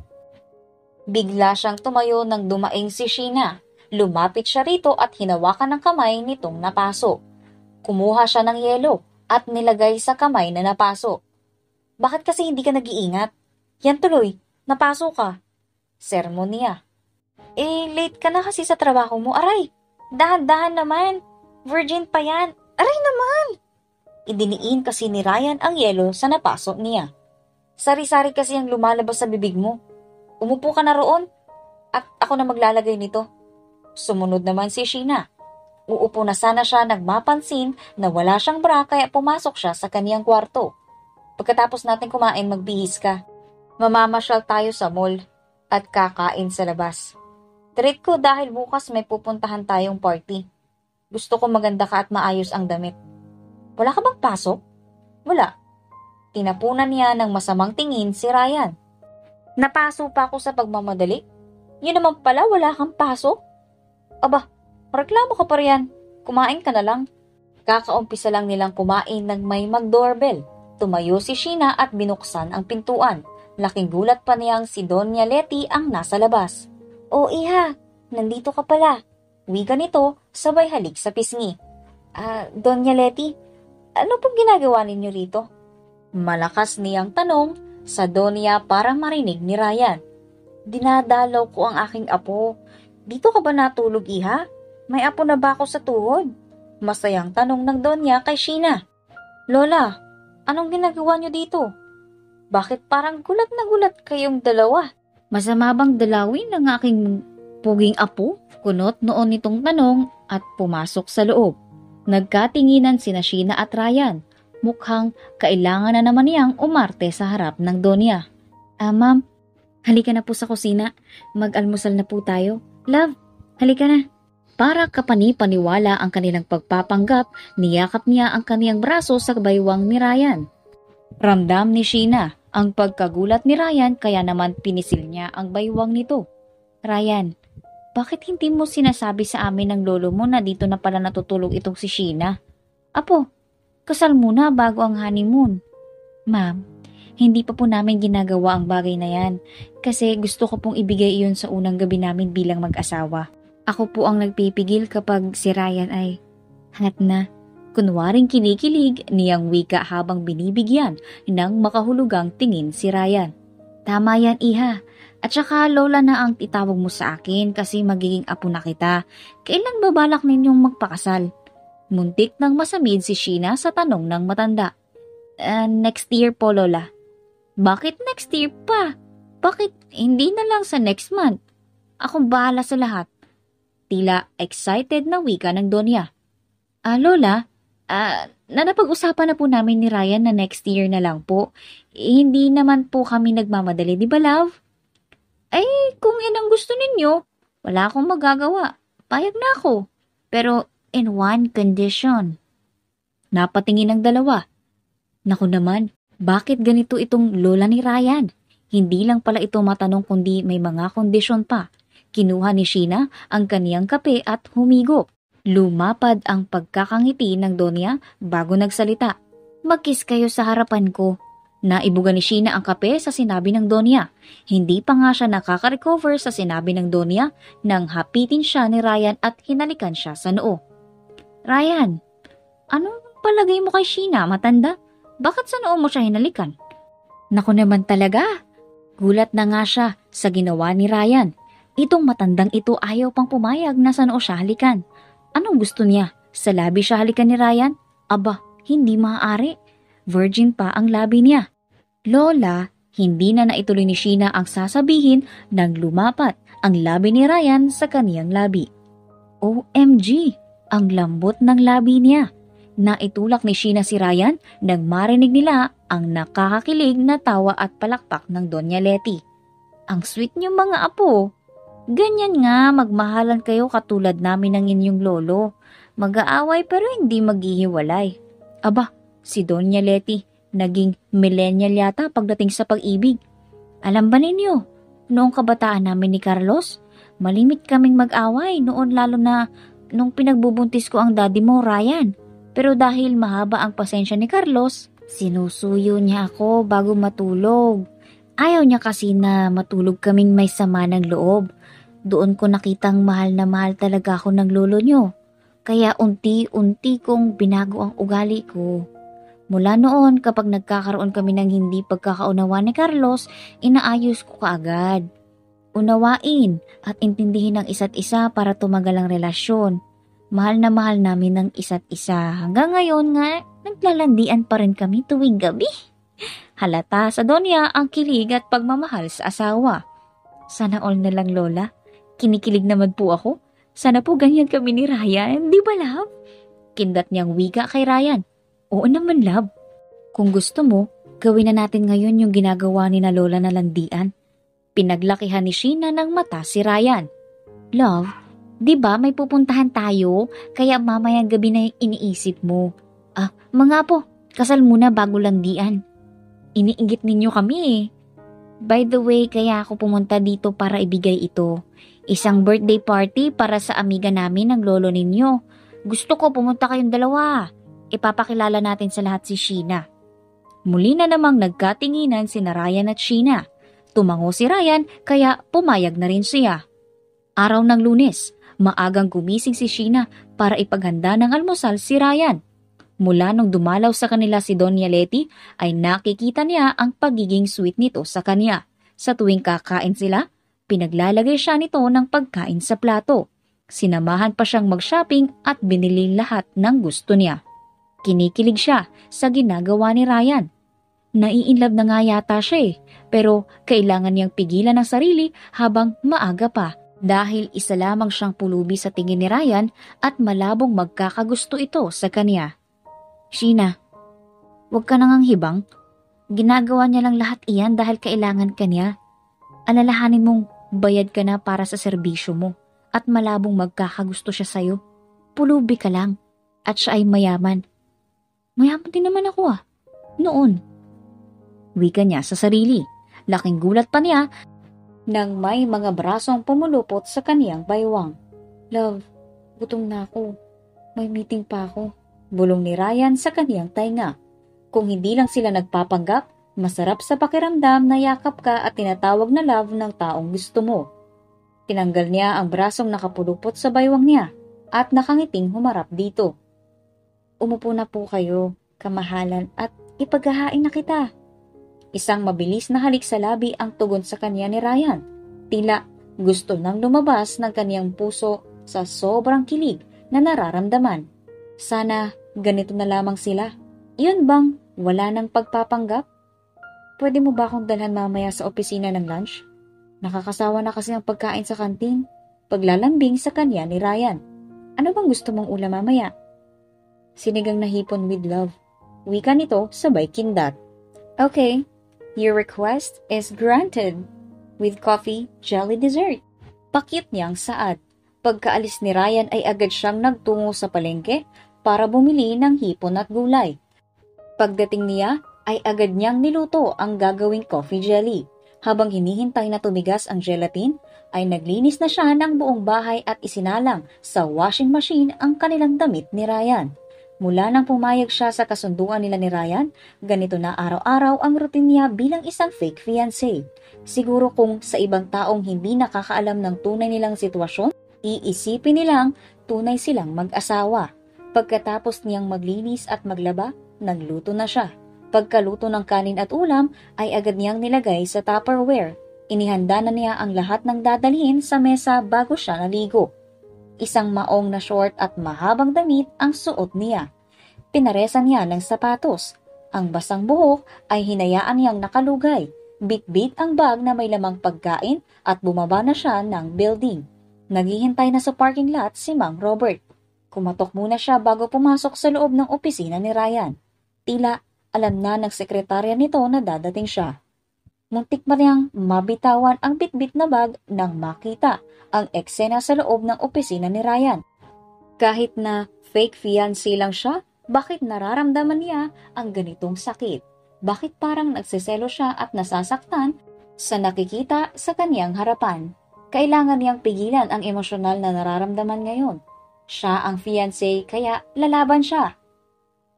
Bigla siyang tumayo nang dumaing si Sheena. Lumapit siya rito at hinawakan ng kamay nitong napaso. Kumuha siya ng yelo at nilagay sa kamay na napaso. Bakit kasi hindi ka nag-iingat? Yan tuloy, napaso ka. Sermon niya. Late ka na kasi sa trabaho mo. Aray, dahan-dahan naman. Virgin pa yan. Aray naman! Idiniin kasi ni Ryan ang yelo sa napaso niya. Sari-sari kasi ang lumalabas sa bibig mo. Umupo ka na roon at ako na maglalagay nito. Sumunod naman si Sheena. Uupo na sana siya nang mapansin na wala siyang bra kaya pumasok siya sa kaniyang kwarto. Pagkatapos natin kumain, magbihis ka. Mamamasyal tayo sa mall at kakain sa labas. Treat ko dahil bukas may pupuntahan tayong party. Gusto ko maganda ka at maayos ang damit. Wala ka bang pasok? Wala. Tinapunan niya ng masamang tingin si Ryan. Napaso pa ako sa pagmamadali? Yun naman pala, wala kang pasok? Aba, reklamo ka pa riyan. Kumain ka na lang. Kakaumpisa lang nilang kumain nang may mag-doorbell. Tumayo si Sheena at binuksan ang pintuan. Laking gulat pa niyang si Doña Letty ang nasa labas. O iha, nandito ka pala. Wika nito, sabay halik sa pisngi. Doña Letty, ano pong ginagawa ninyo rito? Malakas niyang tanong sa Donya para marinig ni Ryan. Dinadalaw ko ang aking apo. Dito ka ba natulog, iha? May apo na ba ako sa tuhod? Masayang tanong ng Donya kay Sheena. Lola, anong ginagawa niyo dito? Bakit parang gulat na gulat kayong dalawa? Masama bang dalawin ng aking puging apo? Kunot noon nitong tanong at pumasok sa loob. Nagkatinginan sina Sheena at Ryan. Mukhang kailangan na naman niyang umarte sa harap ng Donya. Ma'am, halika na po sa kusina. Mag-almusal na po tayo. Love, halika na. Para kapani-paniwala ang kanilang pagpapanggap, niyakap niya ang kaniyang braso sa baywang ni Ryan. Ramdam ni Sheena ang pagkagulat ni Ryan kaya naman pinisil niya ang baywang nito. Ryan, bakit hindi mo sinasabi sa amin ng lolo mo na dito na pala natutulog itong si Sheena? Apo, kasal muna bago ang honeymoon. Ma'am, hindi pa po namin ginagawa ang bagay na yan kasi gusto ko pong ibigay iyon sa unang gabi namin bilang mag-asawa. Ako po ang nagpipigil kapag si Ryan ay hangat na. Kunwaring kinikilig niyang wika habang binibigyan ng makahulugang tingin si Ryan. Tama yan, iha. At saka lola na ang itawag mo sa akin kasi magiging apo na kita. Kailan ba balak ninyong magpakasal? Muntik nang masamid si Sheena sa tanong ng matanda. Next year po, Lola. Bakit next year pa? Bakit hindi na lang sa next month? Akong bahala sa lahat. Tila excited na wika ng Donya. Lola, na napag-usapan na po namin ni Ryan na next year na lang po. Hindi naman po kami nagmamadali, di ba, love? Ay, kung yan ang gusto ninyo, wala akong magagawa. Payag na ako. Pero in one condition. Napatingin ang dalawa. Naku naman, bakit ganito itong lola ni Ryan? Hindi lang pala ito matanong kundi may mga kondisyon pa. Kinuha ni Sheena ang kaniyang kape at humigo. Lumapad ang pagkakangiti ng Donya bago nagsalita. Magkiss kayo sa harapan ko. Naibuga ni Sheena ang kape sa sinabi ng Donya. Hindi pa nga siya nakaka-recover sa sinabi ng Donya nang hapitin siya ni Ryan at hinalikan siya sa noo. Ryan, anong palagay mo kay Sheena, matanda? Bakit sa noo mo siya hinalikan? Naku naman talaga. Gulat na nga siya sa ginawa ni Ryan. Itong matandang ito ayaw pang pumayag na sa noo siya halikan. Anong gusto niya? Sa labi siya halikan ni Ryan? Aba, hindi maaari. Virgin pa ang labi niya. Lola, hindi na naituloy ni Sheena ang sasabihin nang lumapat ang labi ni Ryan sa kaniyang labi. OMG, ang lambot ng labi niya. Naitulak ni Sheena si Ryan nang marinig nila ang nakakakilig na tawa at palakpak ng Donya Letty. Ang sweet niyo mga apo. Ganyan nga, magmahalan kayo katulad namin ng inyong lolo. Mag-aaway pero hindi maghihiwalay. Aba, si Donya Letty, naging millennial yata pagdating sa pag-ibig. Alam ba ninyo, noong kabataan namin ni Carlos, malimit kaming mag-away noon lalo na nung pinagbubuntis ko ang daddy mo, Ryan. Pero dahil mahaba ang pasensya ni Carlos, sinusuyo niya ako bago matulog. Ayaw niya kasi na matulog kaming may sama ng loob. Doon ko nakitang mahal na mahal talaga ako ng lolo niyo. Kaya unti-unti kong binago ang ugali ko. Mula noon kapag nagkakaroon kami ng hindi pagkakaunawa ni Carlos, inaayos ko kaagad. Unawain at intindihin ang isa't isa para tumagal ang relasyon. Mahal na mahal namin ng isa't isa. Hanggang ngayon nga, naglalandian pa rin kami tuwing gabi. Halata sa Donya ang kilig at pagmamahal sa asawa. Sana all na lang, Lola. Kinikilig naman po ako. Sana po ganyan kami ni Ryan, di ba, love? Kindat niyang wika kay Ryan. Oo naman, love. Kung gusto mo, gawin na natin ngayon yung ginagawa ni na Lola na landian. Pinaglakihan ni Sheena ng mata si Ryan. Love, di ba may pupuntahan tayo, kaya mamayang gabi na yung iniisip mo. Mga po, kasal muna bago landian. Iniinggit ninyo kami eh. By the way, kaya ako pumunta dito para ibigay ito. Isang birthday party para sa amiga namin ng lolo ninyo. Gusto ko pumunta kayong dalawa. Ipapakilala natin sa lahat si Sheena. Muli na namang nagkatinginan si Ryan at Sheena. Tumango si Ryan kaya pumayag na rin siya. Araw ng Lunes, maagang gumising si Sheena para ipaghanda ng almusal si Ryan. Mula nung dumalaw sa kanila si Donya Letty ay nakikita niya ang pagiging sweet nito sa kanya. Sa tuwing kakain sila, pinaglalagay siya nito ng pagkain sa plato. Sinamahan pa siyang mag-shopping at binili lahat ng gusto niya. Kinikilig siya sa ginagawa ni Ryan. Naiinlove na nga yata siya pero kailangan niyang pigilan ang sarili habang maaga pa dahil isa lamang siyang pulubi sa tingin ni Ryan at malabong magkakagusto ito sa kanya. Sheena, huwag ka nang hibang. Ginagawa niya lang lahat iyan dahil kailangan ka niya. Alalahanin mong bayad ka na para sa serbisyo mo at malabong magkakagusto siya sa'yo. Pulubi ka lang at siya ay mayaman. Mayaman din naman ako noon. Wika niya sa sarili. Laking gulat pa niya nang may mga brasong pumulupot sa kaniyang baywang. Love, gutom na ako. May meeting pa ako. Bulong ni Ryan sa kaniyang tainga. Kung hindi lang sila nagpapanggap, masarap sa pakiramdam na yakap ka at tinatawag na love ng taong gusto mo. Tinanggal niya ang brasong nakapulupot sa baywang niya at nakangiting humarap dito. Umupo na po kayo, kamahalan, at ipaghahain na kita. Isang mabilis na halik sa labi ang tugon sa kanya ni Ryan. Tila gusto nang lumabas ng kaniyang puso sa sobrang kilig na nararamdaman. Sana ganito na lamang sila. Iyon bang wala nang pagpapanggap? Pwede mo ba akong dalhan mamaya sa opisina ng lunch? Nakakasawa na kasi ang pagkain sa kantin. paglalambing sa kanya ni Ryan. Ano bang gusto mong ulam mamaya? Sinigang na hipon with love. Wika nito sabay kindat. Okay, your request is granted. With coffee, jelly dessert. Pakit niyang saad. Pagkaalis ni Ryan ay agad siyang nagtungo sa palengke para bumili ng hipon at gulay. Pagdating niya ay agad niyang niluto ang gagawing coffee jelly. Habang hinihintay na tumigas ang gelatin, ay naglinis na siya ng buong bahay at isinalang sa washing machine ang kanilang damit ni Ryan. Mula nang pumayag siya sa kasunduan nila ni Ryan, ganito na araw-araw ang routine niya bilang isang fake fiancé. Siguro kung sa ibang taong hindi nakakaalam ng tunay nilang sitwasyon, iisipin nilang tunay silang mag-asawa. Pagkatapos niyang maglinis at maglaba, nagluto na siya. Pagkaluto ng kanin at ulam, ay agad niyang nilagay sa Tupperware. Inihanda na niya ang lahat ng dadalhin sa mesa bago siya naligo. Isang maong na short at mahabang damit ang suot niya. Pinaresan niya ng sapatos. Ang basang buhok ay hinayaan niyang nakalugay. Bit-bit ang bag na may lamang pagkain at bumaba na siya ng building. Naghihintay na sa parking lot si Mang Robert. Kumatok muna siya bago pumasok sa loob ng opisina ni Ryan. Tila alam na ng sekretarya nito na dadating siya. Muntik pa niyang mabitawan ang bit-bit na bag nang makita ang eksena sa loob ng opisina ni Ryan. Kahit na fake fiancé lang siya, bakit nararamdaman niya ang ganitong sakit? Bakit parang nagsiselo siya at nasasaktan sa nakikita sa kaniyang harapan? Kailangan niyang pigilan ang emosyonal na nararamdaman ngayon. Siya ang fiancé kaya lalaban siya.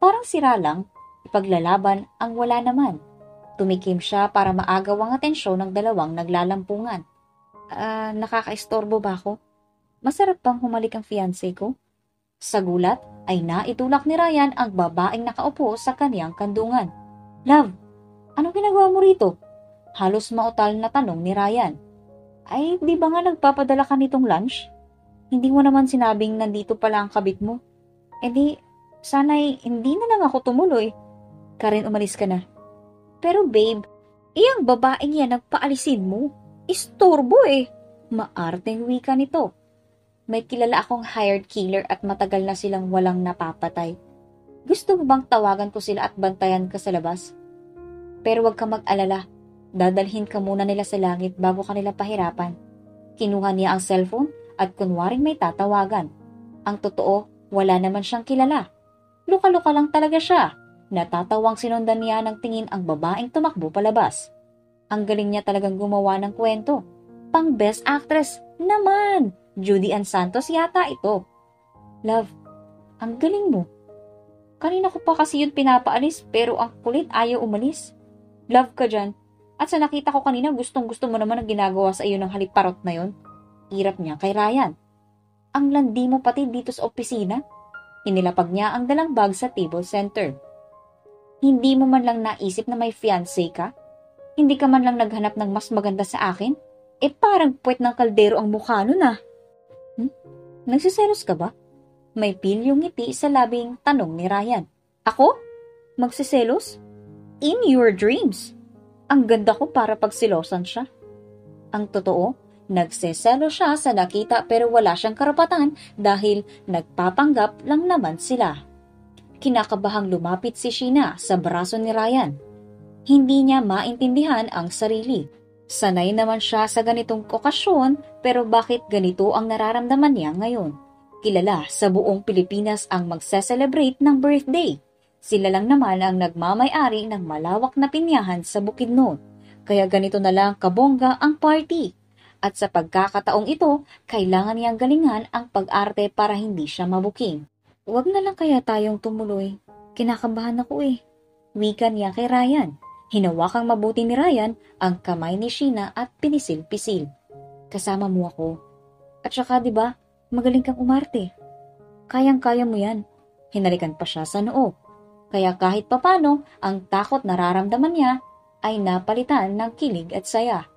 Parang sira lang, ipaglalaban ang wala naman. Tumikim siya para maagaw ang atensyon ng dalawang naglalampungan. Nakakaistorbo ba ako? Masarap bang humalik ang fiancé ko? Sa gulat ay naitulak ni Ryan ang babaeng nakaupo sa kaniyang kandungan. Love, anong ginagawa mo rito? Halos mautal na tanong ni Ryan. Ay, di ba nga nagpapadala ka nitong lunch? Hindi mo naman sinabing nandito pala ang kabit mo. E di, sana'y hindi na lang ako tumuloy. Karen, umalis ka na. Pero babe, iyang babaeng yan nagpaalisin mo. Istorbo eh. Maarteng wika nito. May kilala akong hired killer at matagal na silang walang napapatay. Gusto mo bang tawagan ko sila at bantayan ka sa labas? Pero wag ka mag-alala. Dadalhin ka muna nila sa langit bago kanila pahirapan. Kinuha niya ang cellphone at kunwaring may tatawagan. Ang totoo, wala naman siyang kilala. Luka-luka lang talaga siya. Natatawang sinundan niya ng tingin ang babaeng tumakbo palabas. Ang galing niya talagang gumawa ng kwento. Pang best actress naman! Judy Ann Santos yata ito. Love, ang galing mo. Kanina ko pa kasi yun pinapaalis pero ang kulit ayaw umalis. Love ka dyan. At sa nakita ko kanina gustong-gusto mo naman ang ginagawa sa iyo ng haliparot na yun. Irap niya kay Ryan. Ang landi mo pati dito sa opisina. Inilapag niya ang dalang bag sa table center. Hindi mo man lang naisip na may fiancé ka? Hindi ka man lang naghanap ng mas maganda sa akin? Parang puwet ng kaldero ang mukha nun ah. Nagsiselos ka ba? May pilyong ngiti sa labing tanong ni Ryan. Ako? Magsiselos? In your dreams. Ang ganda ko para pagsilosan siya. Ang totoo, nagseselo siya sa nakita pero wala siyang karapatan dahil nagpapanggap lang naman sila. Kinakabahang lumapit si Sheena sa braso ni Ryan. Hindi niya maintindihan ang sarili. Sanay naman siya sa ganitong okasyon pero bakit ganito ang nararamdaman niya ngayon? Kilala sa buong Pilipinas ang magse-celebrate ng birthday. Sila lang naman ang nagmamay-ari ng malawak na pinyahan sa Bukidnon. Kaya ganito na lang kabongga ang party. At sa pagkakataong ito, kailangan niyang galingan ang pag-arte para hindi siya mabuking. Huwag na lang kaya tayong tumuloy. Kinakabahan ako eh. Wika niya kay Ryan. Hinawakang mabuti ni Ryan ang kamay ni Sheena at pinisil-pisil. Kasama mo ako. At saka 'di ba, magaling kang umarte. Kayang-kaya mo 'yan. Hinalikan pa siya sa noo. Kaya kahit papano, ang takot nararamdaman niya ay napalitan ng kilig at saya.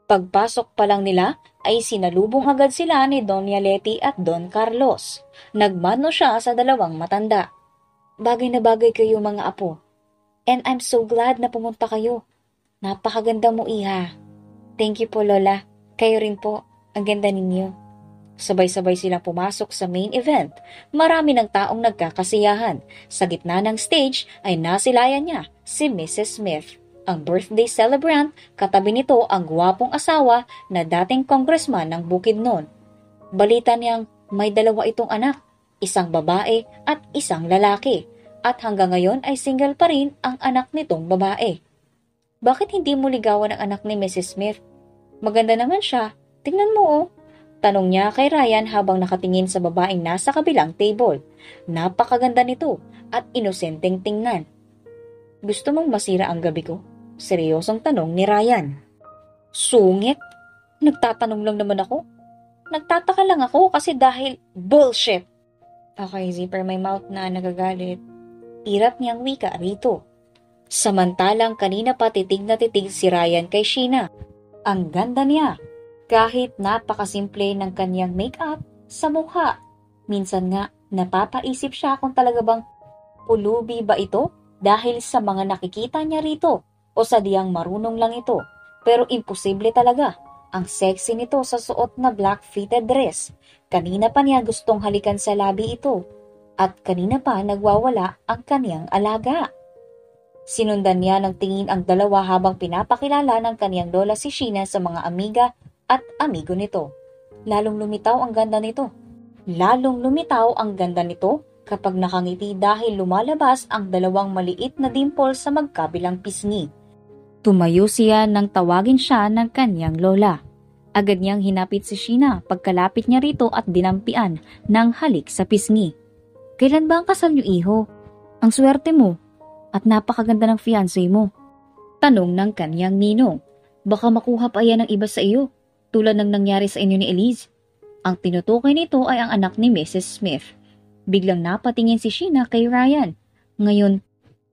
Pagpasok pa lang nila ay sinalubong agad sila ni Doña Leti at Don Carlos. Nagmano siya sa dalawang matanda. Bagay na bagay kayo mga apo. And I'm so glad na pumunta kayo. Napakaganda mo, iha. Thank you po, Lola. Kayo rin po. Ang ganda ninyo. Sabay-sabay silang pumasok sa main event. Marami ng taong nagkakasiyahan. Sa gitna ng stage ay nasilayan niya si Mrs. Smith, ang birthday celebrant. Katabi nito ang gwapong asawa na dating congressman ng Bukidnon. Balita niyang may dalawa itong anak, isang babae at isang lalaki. At hanggang ngayon ay single pa rin ang anak nitong babae. Bakit hindi mo ligawan ang anak ni Mrs. Smith? Maganda naman siya. Tingnan mo oh. Tanong niya kay Ryan habang nakatingin sa babaeng nasa kabilang table. Napakaganda nito at inosenteng tingnan. Gusto mong masira ang gabi ko? Seryosong tanong ni Ryan. Sungit? Nagtatanong lang naman ako. Nagtataka lang ako kasi dahil bullshit. Okay, zipper my mouth na nagagalit. Irap niyang wika rito. Samantalang kanina pa titig na titig si Ryan kay Sheena. Ang ganda niya. Kahit napakasimple ng kanyang make-up sa mukha. Minsan nga napapaisip siya kung talaga bang pulubi ba ito dahil sa mga nakikita niya rito o sadyang marunong lang ito. Pero imposible talaga. Ang sexy nito sa suot na black fitted dress. Kanina pa niya gustong halikan sa labi ito. At kanina pa nagwawala ang kaniyang alaga. Sinundan niya ng tingin ang dalawa habang pinapakilala ng kaniyang lola si Sheena sa mga amiga at amigo nito. Lalong lumitaw ang ganda nito kapag nakangiti dahil lumalabas ang dalawang maliit na dimple sa magkabilang pisngi. Tumayo siya nang tawagin siya ng kanyang lola. Agad niyang hinapit si Sheena pagkalapit niya rito at dinampian ng halik sa pisngi. Kailan ba ang kasal niyo, iho? Ang swerte mo at napakaganda ng fiancé mo. Tanong ng kanyang ninong. Baka makuha pa yan ng iba sa iyo. Tulad ng nangyari sa inyo ni Elise. Ang tinutukoy nito ay ang anak ni Mrs. Smith. Biglang napatingin si Sheena kay Ryan. Ngayon,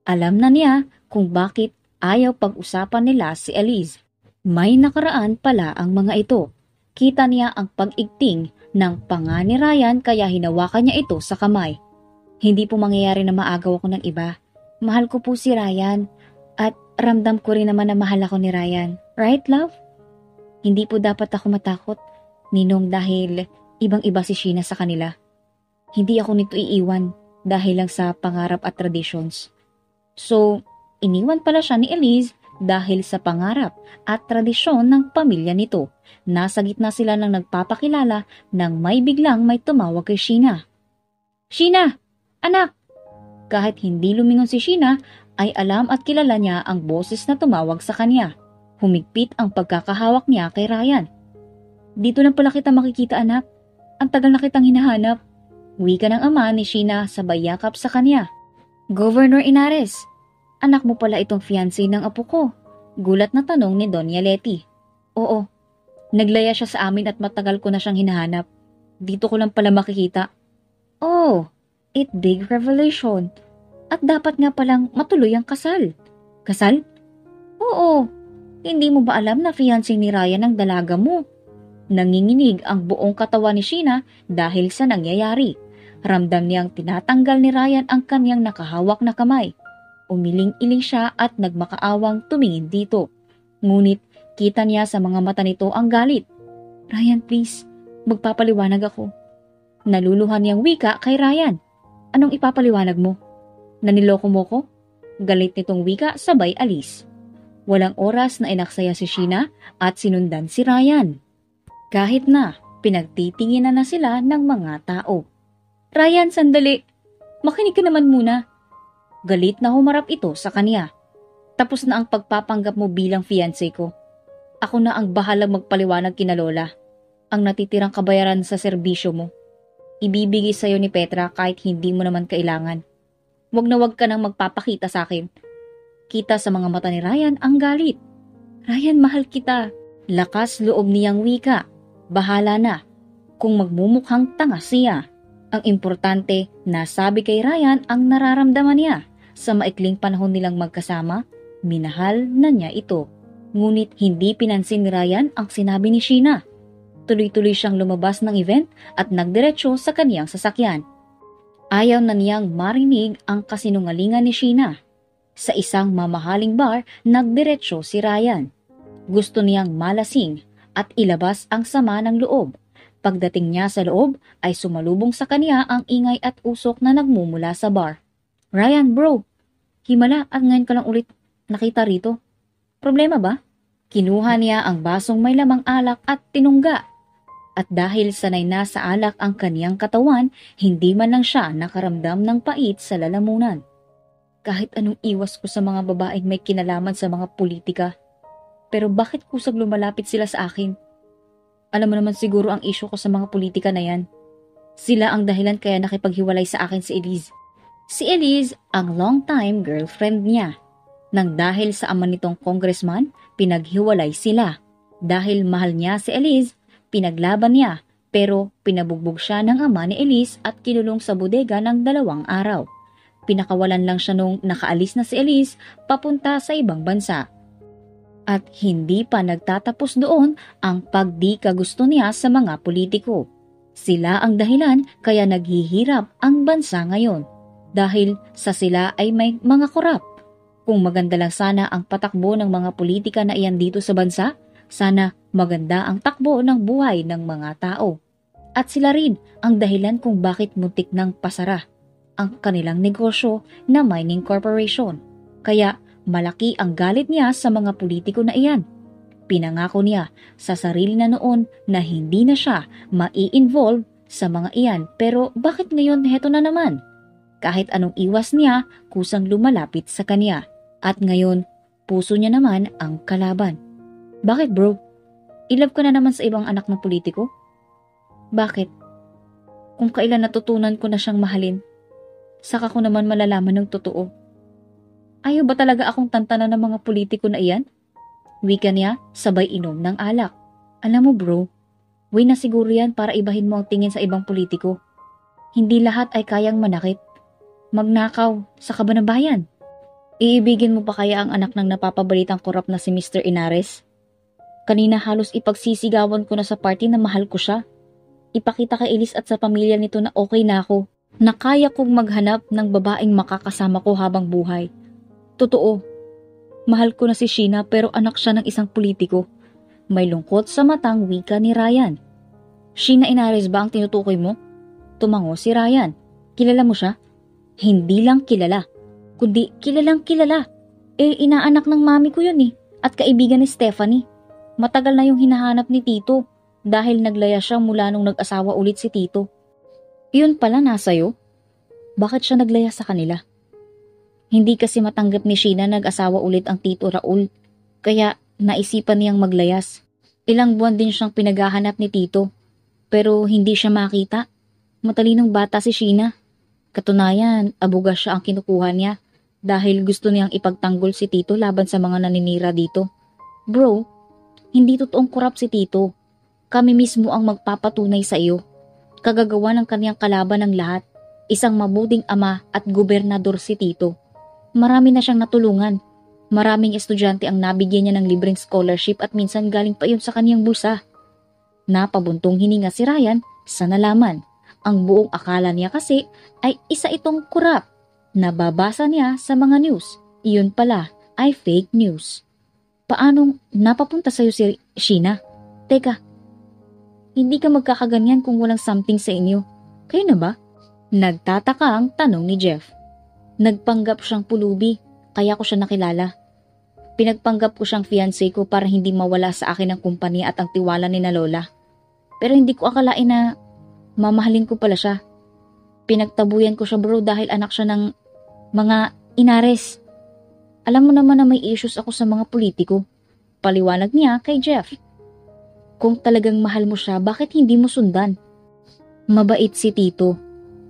alam na niya kung bakit ayaw pag-usapan nila si Elise. May nakaraan pala ang mga ito. Kita niya ang pag-igting ng panga ni Ryan kaya hinawakan niya ito sa kamay. Hindi po mangyayari na maagaw ako ng iba. Mahal ko po si Ryan at ramdam ko rin naman na mahal ako ni Ryan. Right, love? Hindi po dapat ako matakot, ninong, dahil ibang-iba si Sheena sa kanila. Hindi ako nito iiwan dahil lang sa pangarap at traditions. So, iniwan pala siya ni Elise dahil sa pangarap at tradisyon ng pamilya nito. Nasa gitna sila ng nagpapakilala nang may tumawag kay Sheena. Sheena! Anak! Kahit hindi lumingon si Sheena, ay alam at kilala niya ang boses na tumawag sa kanya. Humigpit ang pagkakahawak niya kay Ryan. Dito lang pala kita makikita, anak. Ang tagal na kitang hinahanap. Wika ng ama ni Sheena sabay yakap sa kanya. Governor Inares, anak mo pala itong fiancé ng apo ko. Gulat na tanong ni Doña Leti. Oo, naglaya siya sa amin at matagal ko na siyang hinahanap. Dito ko lang pala makikita. Oh, it big revelation. At dapat nga palang matuloy ang kasal. Kasal? Oo. Hindi mo ba alam na fiancé ni Ryan ang dalaga mo? Nanginginig ang buong katawan ni Sheena dahil sa nangyayari. Ramdam niyang tinatanggal ni Ryan ang kanyang nakahawak na kamay. Umiling-iling siya at nagmakaawang tumingin dito. Ngunit kita niya sa mga mata nito ang galit. Ryan, please, magpapaliwanag ako. Naluluhan niyang wika kay Ryan. Anong ipapaliwanag mo? Naniloko mo ko? Galit nitong wika sabay alis. Walang oras na inaksaya si Sheena at sinundan si Ryan. Kahit na pinagtitinginan na sila ng mga tao. Ryan, sandali. Makinig ka naman muna. Galit na humarap ito sa kanya. Tapos na ang pagpapanggap mo bilang fiancé ko. Ako na ang bahalang magpaliwanag kina Lola. Ang natitirang kabayaran sa serbisyo mo. Ibibigay sa'yo ni Petra kahit hindi mo naman kailangan. Wag na wag ka nang magpapakita sa akin. Kita sa mga mata ni Ryan ang galit. Ryan, mahal kita. Lakas loob niyang wika. Bahala na kung magmumukhang tanga siya. Ang importante, nasabi kay Ryan ang nararamdaman niya. Sa maikling panahon nilang magkasama, minahal na niya ito. Ngunit hindi pinansin ni Ryan ang sinabi ni Sheena. Tuloy-tuloy siyang lumabas ng event at nagdiretso sa kaniyang sasakyan. Ayaw na niyang marinig ang kasinungalingan ni Sheena. Sa isang mamahaling bar, nagdiretso si Ryan. Gusto niyang malasing at ilabas ang sama ng loob. Pagdating niya sa loob ay sumalubong sa kanya ang ingay at usok na nagmumula sa bar. Ryan, bro, himala at ngayon ka lang ulit nakita rito. Problema ba? Kinuha niya ang basong may lamang alak at tinungga. At dahil sanay na sa alak ang kaniyang katawan, hindi man lang siya nakaramdam ng pait sa lalamunan. Kahit anong iwas ko sa mga babaeng may kinalaman sa mga politika, pero bakit kusag lumalapit sila sa akin? Alam mo naman siguro ang isyu ko sa mga politika na yan. Sila ang dahilan kaya nakipaghiwalay sa akin si Elise. Si Elise ang long-time girlfriend niya. Nang dahil sa ama nitong congressman, pinaghiwalay sila. Dahil mahal niya si Elise, pinaglaban niya, pero pinabugbog siya ng ama ni Elise at kinulong sa bodega ng 2 araw. Pinakawalan lang siya nung nakaalis na si Elise papunta sa ibang bansa. At hindi pa nagtatapos doon ang pagdi kagusto niya sa mga politiko. Sila ang dahilan kaya naghihirap ang bansa ngayon. Dahil sa sila ay may mga korap. Kung maganda lang sana ang patakbo ng mga politika na iyan dito sa bansa, sana maganda ang takbo ng buhay ng mga tao. At sila rin ang dahilan kung bakit muntik nang pasara ang kanilang negosyo na mining corporation. Kaya malaki ang galit niya sa mga politiko na iyan. Pinangako niya sa sarili na noon na hindi na siya mai-involve sa mga iyan, pero bakit ngayon heto na naman? Kahit anong iwas niya, kusang lumalapit sa kanya. At ngayon, puso niya naman ang kalaban. Bakit bro? Ilove ka na naman sa ibang anak ng politiko? Bakit? Kung kailan natutunan ko na siyang mahalin, saka ko naman malalaman ng totoo. Ayaw ba talaga akong tantanan ng mga politiko na iyan? Wika niya, sabay inom ng alak. Alam mo bro, way na siguro yan para ibahin mo ang tingin sa ibang politiko. Hindi lahat ay kayang manakit. Magnakaw sa kaban-bayan. Iibigin mo pa kaya ang anak ng napapabalitang korap na si Mr. Inares? Kanina halos ipagsisigawan ko na sa party na mahal ko siya. Ipakita kay Elise at sa pamilya nito na okay na ako, na kaya kong maghanap ng babaeng makakasama ko habang buhay. Totoo, mahal ko na si Sheena pero anak siya ng isang politiko. May lungkot sa matang wika ni Ryan. Sheena Inares ba ang tinutukoy mo? Tumango si Ryan. Kilala mo siya? Hindi lang kilala, kundi kilalang kilala. Inaanak ng mami ko yun at kaibigan ni Stephanie. Matagal na yung hinahanap ni Tito dahil naglaya siya mula nung nag-asawa ulit si Tito. Yun pala nasa'yo? Bakit siya naglaya sa kanila? Hindi kasi matanggap ni Sheena nag-asawa ulit ang Tito Raul, kaya naisipan niyang maglayas. Ilang buwan din siyang pinaghahanap ni Tito, pero hindi siya makita. Matalinong bata si Sheena. Katunayan, abuga siya ang kinukuha niya dahil gusto niyang ipagtanggol si Tito laban sa mga naninira dito. Bro, hindi totoong korap si Tito. Kami mismo ang magpapatunay sa iyo. Kagagawa ng kaniyang kalaban ng lahat. Isang mabuting ama at gobernador si Tito. Marami na siyang natulungan. Maraming estudyante ang nabigyan niya ng libreng scholarship at minsan galing pa yun sa kaniyang bulsa. Napabuntong hininga si Ryan sa nalaman. Ang buong akala niya kasi ay isa itong kurap. Nababasa niya sa mga news. Iyon pala ay fake news. Paanong napapunta sa'yo si Sheena? Teka, hindi ka magkakaganyan kung walang something sa inyo. Kayo na ba? Nagtataka ang tanong ni Jeff. Nagpanggap siyang pulubi, kaya ko siya nakilala. Pinagpanggap ko siyang fiancé ko para hindi mawala sa akin ang kumpanya at ang tiwala ni na Lola. Pero hindi ko akalain na mamahalin ko pala siya. Pinagtabuyan ko siya bro dahil anak siya ng mga Inares. Alam mo naman na may issues ako sa mga politiko. Paliwanag niya kay Jeff. Kung talagang mahal mo siya, bakit hindi mo sundan? Mabait si Tito.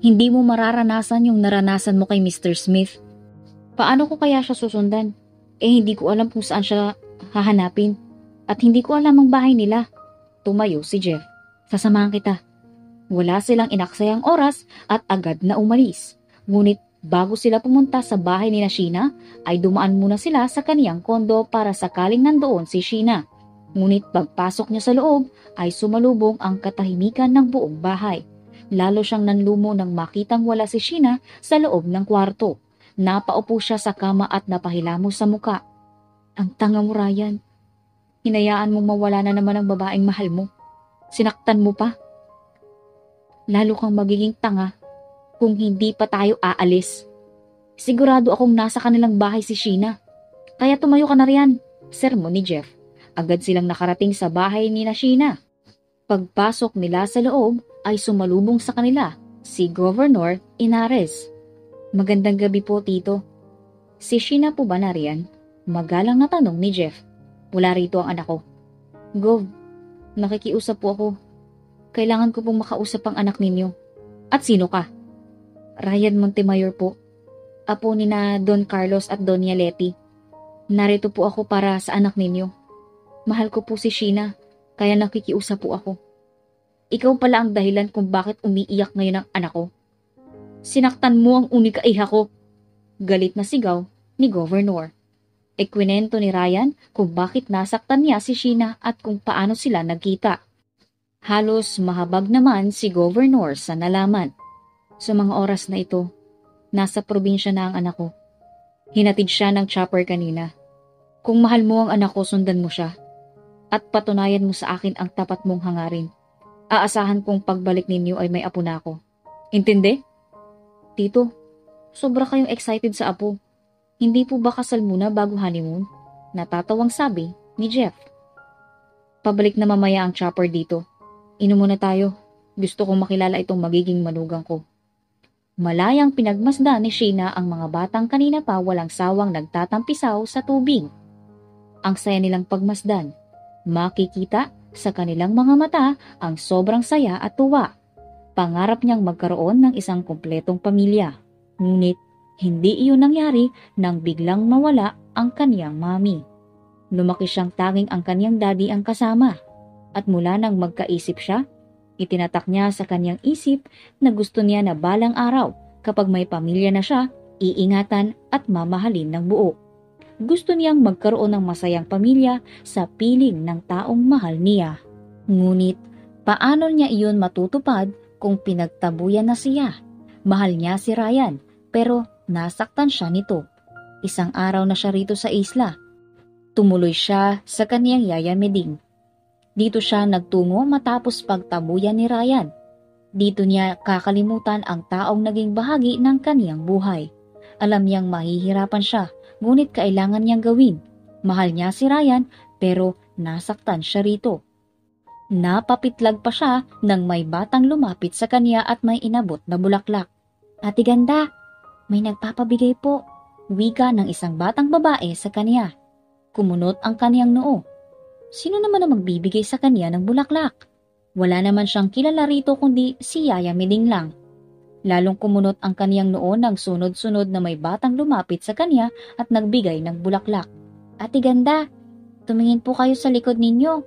Hindi mo mararanasan yung naranasan mo kay Mr. Smith. Paano ko kaya siya susundan? Hindi ko alam kung saan siya hahanapin. At hindi ko alam ang bahay nila. Tumayo si Jeff. Sasamahan kita. Wala silang inaksayang oras at agad na umalis. Ngunit bago sila pumunta sa bahay ni Sheena, ay dumaan muna sila sa kaniyang kondo para sakaling nandoon si Sheena. Ngunit pagpasok niya sa loob ay sumalubong ang katahimikan ng buong bahay. Lalo siyang nanlumo nang makitang wala si Sheena sa loob ng kwarto. Napaupo siya sa kama at napahilamos sa muka. Ang tanga mo, Ryan. Hinayaan mong mawala na naman ang babaeng mahal mo. Sinaktan mo pa. lalo kang magiging tanga kung hindi pa tayo aalis. Sigurado akong nasa kanilang bahay si Sheena. Kaya tumayo ka na riyan, sermon ni Jeff. Agad silang nakarating sa bahay ni Sheena. Pagpasok nila sa loob ay sumalubong sa kanila si Governor Inares. Magandang gabi po, Tito. Si Sheena po ba na riyan? Magalang na tanong ni Jeff. Wala rito ang anak ko. Gov, nakikiusap po ako. Kailangan ko pong makausap ang anak ninyo. At sino ka? Ryan Montemayor po. Apo ni na Don Carlos at Doña Leti. Narito po ako para sa anak ninyo. Mahal ko po si Sheena, kaya nakikiusap po ako. Ikaw pala ang dahilan kung bakit umiiyak ngayon ang anak ko. Sinaktan mo ang unika iha ko. Galit na sigaw ni Governor. Ikwinento ni Ryan kung bakit nasaktan niya si Sheena at kung paano sila nagkita. Halos mahabag naman si Governor sa nalaman. Sa mga oras na ito, nasa probinsya na ang anak ko. Hinatid siya ng chopper kanina. Kung mahal mo ang anak ko, sundan mo siya. At patunayan mo sa akin ang tapat mong hangarin. Aasahan kong pagbalik ninyo ay may apo na ako. Intindi? Tito, sobra kayong excited sa apo. Hindi po ba kasal muna bago honeymoon? Natatawang sabi ni Jeff. Pabalik na mamaya ang chopper dito. Inom muna tayo. Gusto kong makilala itong magiging manugang ko. Malayang pinagmasdan ni Sheena ang mga batang kanina pa walang sawang nagtatampisaw sa tubig. Ang saya nilang pagmasdan. Makikita sa kanilang mga mata ang sobrang saya at tuwa. Pangarap niyang magkaroon ng isang kumpletong pamilya. Ngunit hindi iyon nangyari nang biglang mawala ang kaniyang mami. Lumaki siyang tanging ang kaniyang daddy ang kasama. At mula nang magkaisip siya, itinatak niya sa kaniyang isip na gusto niya na balang araw kapag may pamilya na siya, iingatan at mamahalin ng buo. Gusto niyang magkaroon ng masayang pamilya sa piling ng taong mahal niya. Ngunit paano niya iyon matutupad kung pinagtabuyan na siya? Mahal niya si Ryan pero nasaktan siya nito. Isang araw na siya rito sa isla. Tumuloy siya sa kaniyang yaya Meding. Dito siya nagtungo matapos pagtabuyan ni Ryan. Dito niya kakalimutan ang taong naging bahagi ng kaniyang buhay. Alam niyang mahihirapan siya, ngunit kailangan niyang gawin. Mahal niya si Ryan, pero nasaktan siya rito. Napapitlag pa siya nang may batang lumapit sa kaniya at may inabot na bulaklak. Ate ganda, may nagpapabigay po. Wika ng isang batang babae sa kaniya. Kumunot ang kaniyang noo. Sino naman ang magbibigay sa kanya ng bulaklak? Wala naman siyang kilala rito kundi si Yaya Meding lang. Lalong kumunot ang kaniyang noo nang sunod-sunod na may batang lumapit sa kanya at nagbigay ng bulaklak. Ate ganda, tumingin po kayo sa likod ninyo.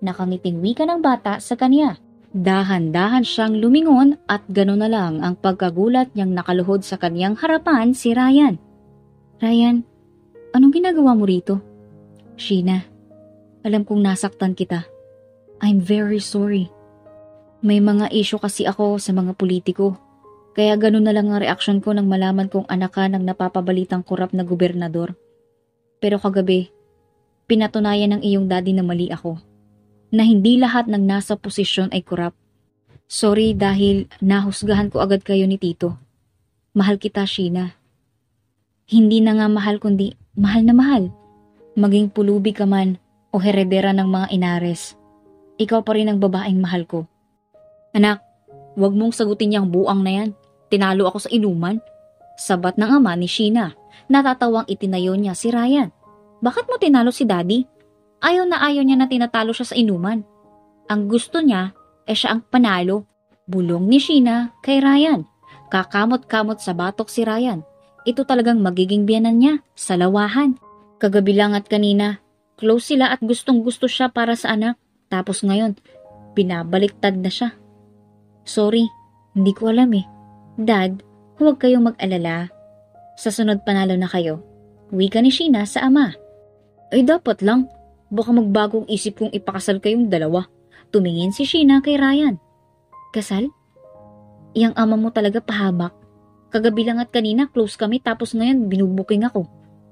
Nakangiting wika ng bata sa kanya. Dahan-dahan siyang lumingon at gano'n na lang ang pagkagulat niyang nakaluhod sa kaniyang harapan si Ryan. Ryan, anong ginagawa mo rito? Sheena, alam kong nasaktan kita. I'm very sorry. May mga issue kasi ako sa mga politiko. Kaya ganun na lang ang reaksyon ko nang malaman kong anak ka ng napapabalitang korap na gobernador. Pero kagabi, pinatunayan ng iyong daddy na mali ako. Na hindi lahat ng nasa posisyon ay korap. Sorry dahil nahusgahan ko agad kayo ni Tito. Mahal kita, Sheena. Hindi na nga mahal kundi mahal na mahal. Maging pulubi ka man o heredera ng mga Inares. Ikaw pa rin ang babaeng mahal ko. Anak, huwag mong sagutin yung buang na yan. Tinalo ako sa inuman. Sabat ng ama ni Sheena. Natatawang itinayo niya si Ryan. Bakit mo tinalo si Daddy? Ayaw niya na tinatalo siya sa inuman. Ang gusto niya siya ang panalo. Bulong ni Sheena kay Ryan. Kakamot-kamot sa batok si Ryan. Ito talagang magiging biyanan niya sa lawahan. Kagabi lang at kanina, close sila at gustong-gusto siya para sa anak. Tapos ngayon, binabaliktad na siya. Sorry, hindi ko alam eh. Dad, huwag kayong mag-alala. Sa sunod panalo na kayo. Wika ni Sheena sa ama. Ay dapat lang. Baka magbagong isip kong ipakasal kayong dalawa. Tumingin si Sheena kay Ryan. Kasal? Iyang ama mo talaga pahabak. Kagabi lang at kanina close kami tapos ngayon binubuking ako.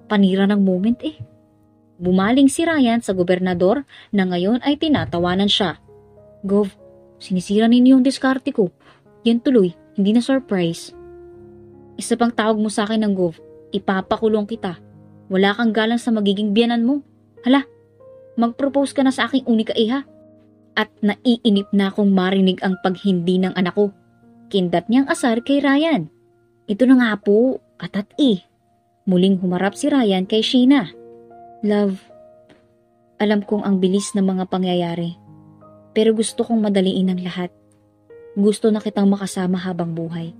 Panira ng moment eh. Bumaling si Ryan sa gobernador na ngayon ay tinatawanan siya. Gov, sinisira ninyo yung diskarte ko. Yan tuloy, hindi na surprise. Isa pang tawag mo sa akin ng Gov, ipapakulong kita. Wala kang galang sa magiging biyanan mo. Hala, mag-propose ka na sa aking unika iha. At naiinip na akong marinig ang paghindi ng anak ko. Kindat niyang asar kay Ryan. Ito na nga po, atat. Muling humarap si Ryan kay Sheena. Love, alam kong ang bilis ng mga pangyayari. Pero gusto kong madaliin ang lahat. Gusto na kitang makasama habang buhay.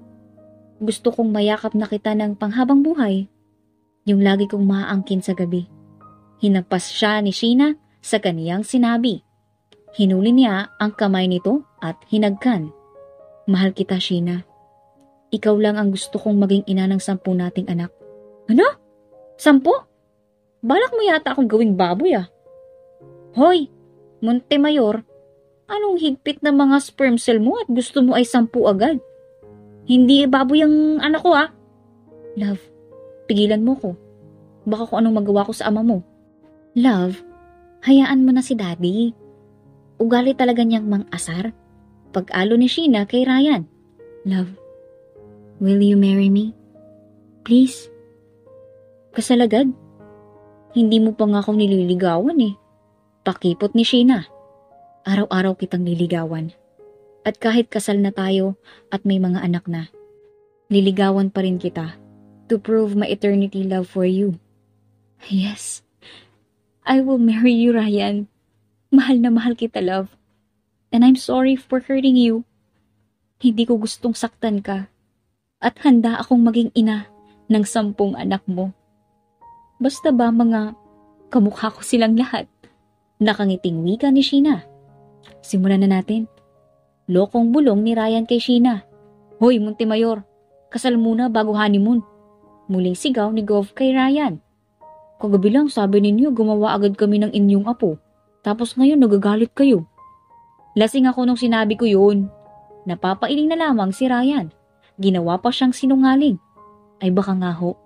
Gusto kong mayakap na kita ng panghabang buhay. Yung lagi kong maaangkin sa gabi. Hinagpas siya ni Sheena sa kaniyang sinabi. Hinuli niya ang kamay nito at hinagkan. Mahal kita, Sheena. Ikaw lang ang gusto kong maging ina ng 10 nating anak. Ano? 10? Balak mo yata akong gawing baboy ah. Hoy, Montemayor, anong higpit na mga sperm cell mo at gusto mo ay 10 agad? Hindi baboy ang anak ko ah. Love, pigilan mo ko. Baka kung anong magawa ko sa ama mo. Love, hayaan mo na si Daddy. Ugali talaga niyang mang-asar. Pag-alo ni Sheena kay Ryan. Love, will you marry me? Please? Kasal agad? Hindi mo pa nga ako nililigawan eh. Pakipot ni Sheena. Araw-araw kitang liligawan. At kahit kasal na tayo at may mga anak na, liligawan pa rin kita to prove my eternity love for you. Yes, I will marry you, Ryan. Mahal na mahal kita, love. And I'm sorry for hurting you. Hindi ko gustong saktan ka. At handa akong maging ina ng 10 anak mo. Basta ba mga kamukha ko silang lahat? Nakangiting wika ni Sheena. Simulan na natin. Lokong bulong ni Ryan kay Sheena. Hoy, Montemayor, kasal muna bago honeymoon. Muling sigaw ni Gov kay Ryan. Kagabi lang sabi ninyo gumawa agad kami ng inyong apo. Tapos ngayon nagagalit kayo. Lasing ako nung sinabi ko yun. Napapailing na lamang si Ryan. Ginawa pa siyang sinungaling. Ay baka nga ho.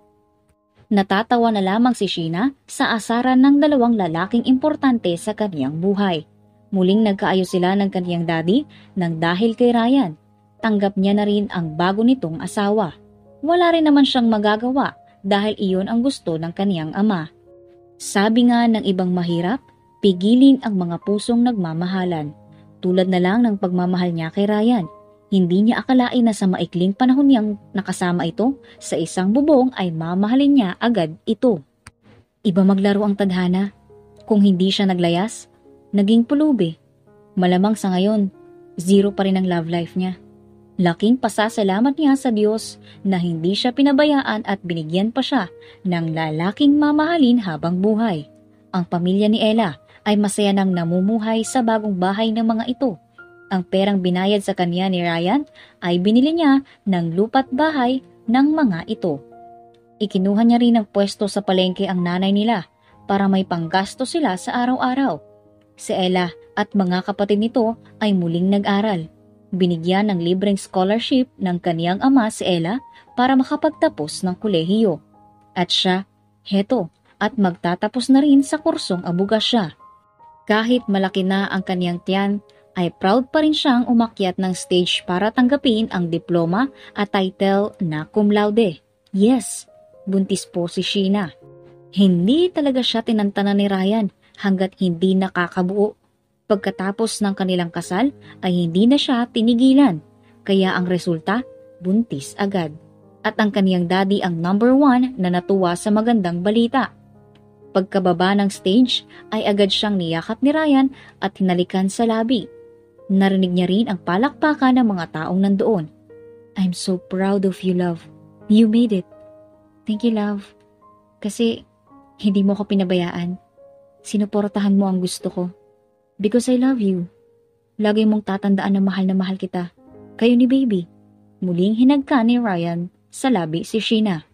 Natatawa na lamang si Sheena sa asaran ng 2 lalaking importante sa kaniyang buhay. Muling nagkaayos sila ng kaniyang daddy nang dahil kay Ryan. Tanggap niya na rin ang bago nitong asawa. Wala rin naman siyang magagawa dahil iyon ang gusto ng kaniyang ama. Sabi nga ng ibang mahirap, pigilin ang mga pusong nagmamahalan. Tulad na lang ng pagmamahal niya kay Ryan. Hindi niya akalain na sa maikling panahon niyang nakasama ito, sa isang bubong ay mamahalin niya agad ito. Iba maglaro ang tadhana. Kung hindi siya naglayas, naging pulubi. Malamang sa ngayon, 0 pa rin ang love life niya. Laking pasasalamat niya sa Diyos na hindi siya pinabayaan at binigyan pa siya ng lalaking mamahalin habang buhay. Ang pamilya ni Ella ay masaya nang namumuhay sa bagong bahay ng mga ito. Ang perang binayad sa kanya ni Ryan ay binili niya ng lupa't bahay ng mga ito. Ikinuha niya rin ng pwesto sa palengke ang nanay nila para may panggasto sila sa araw-araw. Si Ella at mga kapatid nito ay muling nag-aral. Binigyan ng libreng scholarship ng kaniyang ama si Ella para makapagtapos ng kolehiyo. At siya, heto, at magtatapos na rin sa kursong abogasya. Kahit malaki na ang kaniyang tiyan, ay proud pa rin siyang umakyat ng stage para tanggapin ang diploma at title na cum laude. Yes, buntis po si Sheena. Hindi talaga siya tinantanan ni Ryan hanggat hindi nakakabuo. Pagkatapos ng kanilang kasal ay hindi na siya tinigilan, kaya ang resulta, buntis agad. At ang kaniyang daddy ang number 1 na natuwa sa magandang balita. Pagkababa ng stage ay agad siyang niyakap ni Ryan at hinalikan sa labi. Narinig niya rin ang palakpakan ng mga taong nandoon. I'm so proud of you, love. You made it. Thank you, love. Kasi hindi mo ko pinabayaan. Sinuportahan mo ang gusto ko. Because I love you. Lagi mong tatandaan na mahal kita. Kayo ni baby. Muling hinagka ni Ryan sa labi si Sheena.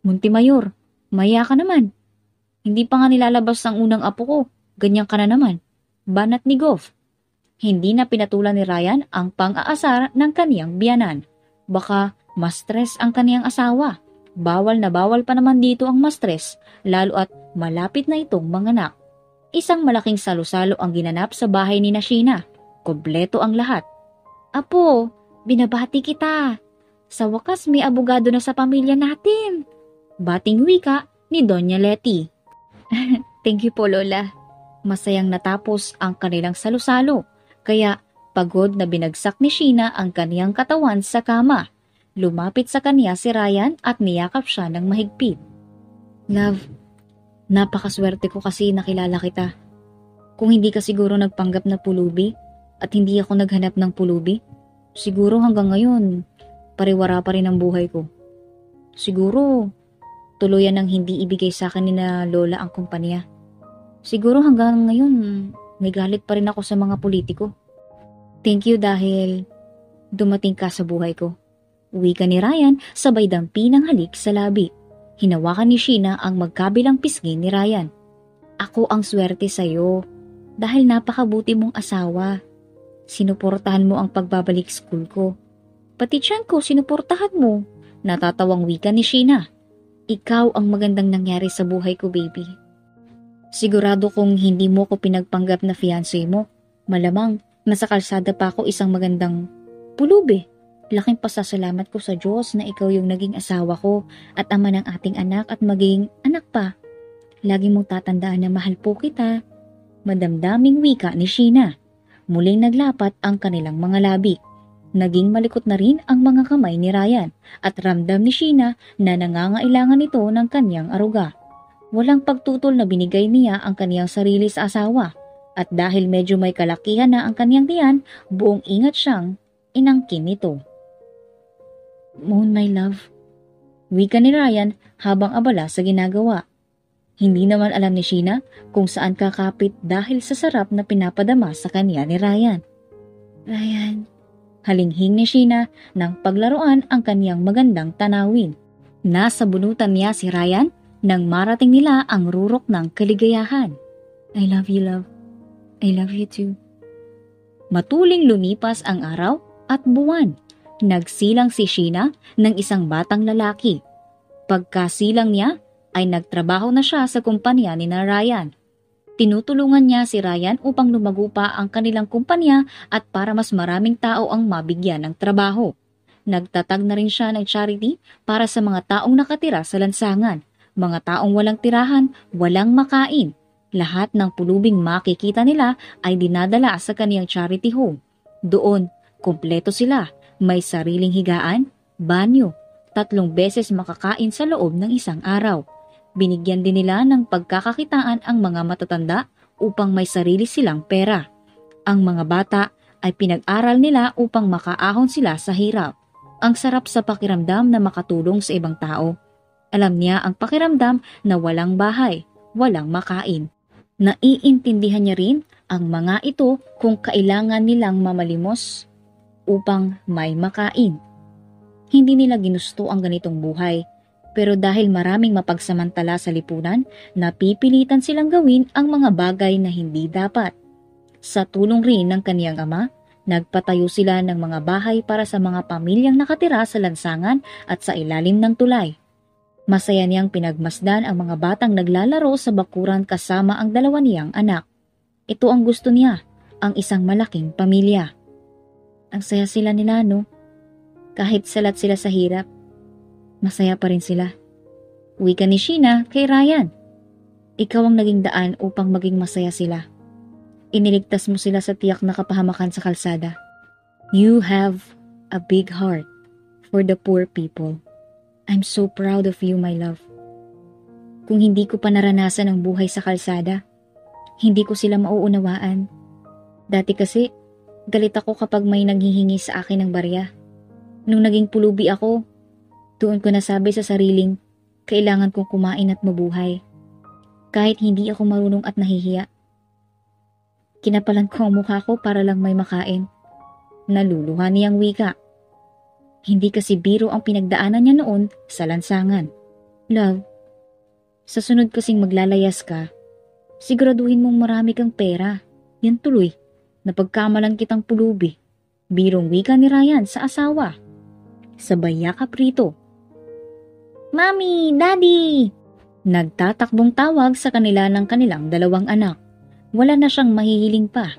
Montemayor, maya ka naman. Hindi pa nga nilalabas ang unang apo ko. Ganyan ka na naman. Banat ni Gov. Hindi na pinatulan ni Ryan ang pang-aasar ng kaniyang biyanan. Baka ma-stress ang kaniyang asawa. Bawal na bawal pa naman dito ang ma-stress, lalo at malapit na itong manganak. Isang malaking salo-salo ang ginanap sa bahay ni Sheena. Kompleto ang lahat. Apo, Binabati kita. Sa wakas may abogado na sa pamilya natin. Bating wika ni Doña Letty. Thank you po, Lola. Masayang natapos ang kanilang salusalo, kaya pagod na binagsak ni Sheena ang kaniyang katawan sa kama. Lumapit sa kanya si Ryan at niyakap siya ng mahigpit. Love, napakaswerte ko kasi nakilala kita. Kung hindi ka siguro nagpanggap na pulubi at hindi ako naghanap ng pulubi, siguro hanggang ngayon, pariwara pa rin ang buhay ko. Siguro, tuluyan ng hindi ibigay sa akin ni na Lola ang kumpanya. Siguro hanggang ngayon, may galit pa rin ako sa mga politiko. Thank you dahil dumating ka sa buhay ko. Uwi ka ni Ryan sabay dampi ng halik sa labi. Hinawakan ni Sheena ang magkabilang pisngi ni Ryan. Ako ang swerte sa'yo dahil napakabuti mong asawa. Sinuportahan mo ang pagbabalik school ko. Pati tiyan ko sinuportahan mo. Natatawang wika ni Sheena. Ikaw ang magandang nangyari sa buhay ko, baby. Sigurado kung hindi mo ko pinagpanggap na fiancé mo, malamang nasa kalsada pa ako isang magandang pulubi. Laking pasasalamat ko sa Diyos na ikaw yung naging asawa ko at ama ng ating anak at maging anak pa. Lagi mong tatandaan na mahal po kita. Madamdaming wika ni Sheena. Muling naglapat ang kanilang mga labi. Naging malikot na rin ang mga kamay ni Ryan at ramdam ni Sheena na nangangailangan ito ng kanyang aruga. Walang pagtutol na binigay niya ang kanyang sarili sa asawa at dahil medyo may kalakihan na ang kanyang tiyan, buong ingat siyang inangkin nito. Moon, my love. Wika ni Ryan habang abala sa ginagawa. Hindi naman alam ni Sheena kung saan kakapit dahil sa sarap na pinapadama sa kanya ni Ryan. Ryan, halinghing ni Sheena nang paglaruan ang kanyang magandang tanawin. Nasa bunutan niya si Ryan nang marating nila ang rurok ng kaligayahan. I love you, love. I love you too. Matuling lumipas ang araw at buwan. Nagsilang si Sheena ng isang batang lalaki. Pagkasilang niya ay nagtrabaho na siya sa kumpanya ni na Ryan. Tinutulungan niya si Ryan upang lumago pa ang kanilang kumpanya at para mas maraming tao ang mabigyan ng trabaho. Nagtatag na rin siya ng charity para sa mga taong nakatira sa lansangan, mga taong walang tirahan, walang makain. Lahat ng pulubing makikita nila ay dinadala sa kaniyang charity home. Doon, kumpleto sila. May sariling higaan, banyo, 3 beses makakain sa loob ng isang araw. Binigyan din nila ng pagkakakitaan ang mga matatanda upang may sarili silang pera. Ang mga bata ay pinag-aral nila upang makaahon sila sa hirap. Ang sarap sa pakiramdam na makatulong sa ibang tao. Alam niya ang pakiramdam na walang bahay, walang makain. Naiintindihan niya rin ang mga ito kung kailangan nilang mamalimos upang may makain. Hindi nila ginusto ang ganitong buhay, pero dahil maraming mapagsamantala sa lipunan, napipilitan silang gawin ang mga bagay na hindi dapat. Sa tulong rin ng kaniyang ama, nagpatayo sila ng mga bahay para sa mga pamilyang nakatira sa lansangan at sa ilalim ng tulay. Masaya niyang pinagmasdan ang mga batang naglalaro sa bakuran kasama ang 2 niyang anak. Ito ang gusto niya, ang isang malaking pamilya. Ang saya sila nila, no? Kahit salat sila sa hirap, masaya pa rin sila. Wika ni Sheena kay Ryan. Ikaw ang naging daan upang maging masaya sila. Iniligtas mo sila sa tiyak na kapahamakan sa kalsada. You have a big heart for the poor people. I'm so proud of you, my love. Kung hindi ko pa naranasan ang buhay sa kalsada, hindi ko sila mauunawaan. Dati kasi, galit ako kapag may naghihingi sa akin ng barya. Nung naging pulubi ako, doon ko nasabi sa sariling, kailangan kong kumain at mabuhay. Kahit hindi ako marunong at nahihiya. Kinapalan ko ang mukha ko para lang may makain. Naluluha niyang wika. Hindi kasi biro ang pinagdaanan niya noon sa lansangan. Love, sa sunod kasing maglalayas ka, siguraduhin mong marami kang pera. Yan tuloy. Napagkamalan kitang pulubi. Birong wika ni Ryan sa asawa. Sabay yakap rito. Mami! Daddy! Nagtatakbong tawag sa kanila ng kanilang 2 anak. Wala na siyang mahihiling pa.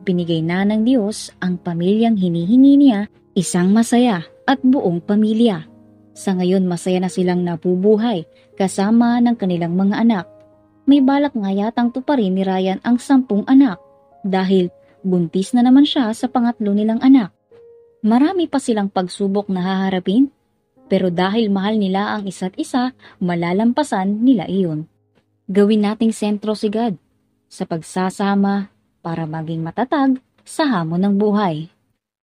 Binigay na ng Diyos ang pamilyang hinihingi niya Isang masaya at buong pamilya. Sa ngayon masaya na silang nabubuhay kasama ng kanilang mga anak. May balak nga yatang tuparin ni Ryan ang 10 anak dahil buntis na naman siya sa pangatlo nilang anak. Marami pa silang pagsubok na haharapin, pero dahil mahal nila ang isa't isa, malalampasan nila iyon. Gawin nating sentro si God sa pagsasama para maging matatag sa hamon ng buhay.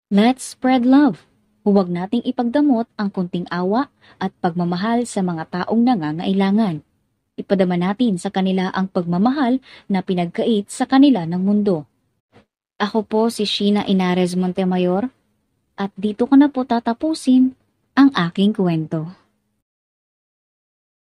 Let's spread love. Huwag nating ipagdamot ang kunting awa at pagmamahal sa mga taong nangangailangan. Ipadama natin sa kanila ang pagmamahal na pinagkait sa kanila ng mundo. Ako po si Sheena Inares Montemayor at dito ko na po tatapusin ang aking kwento.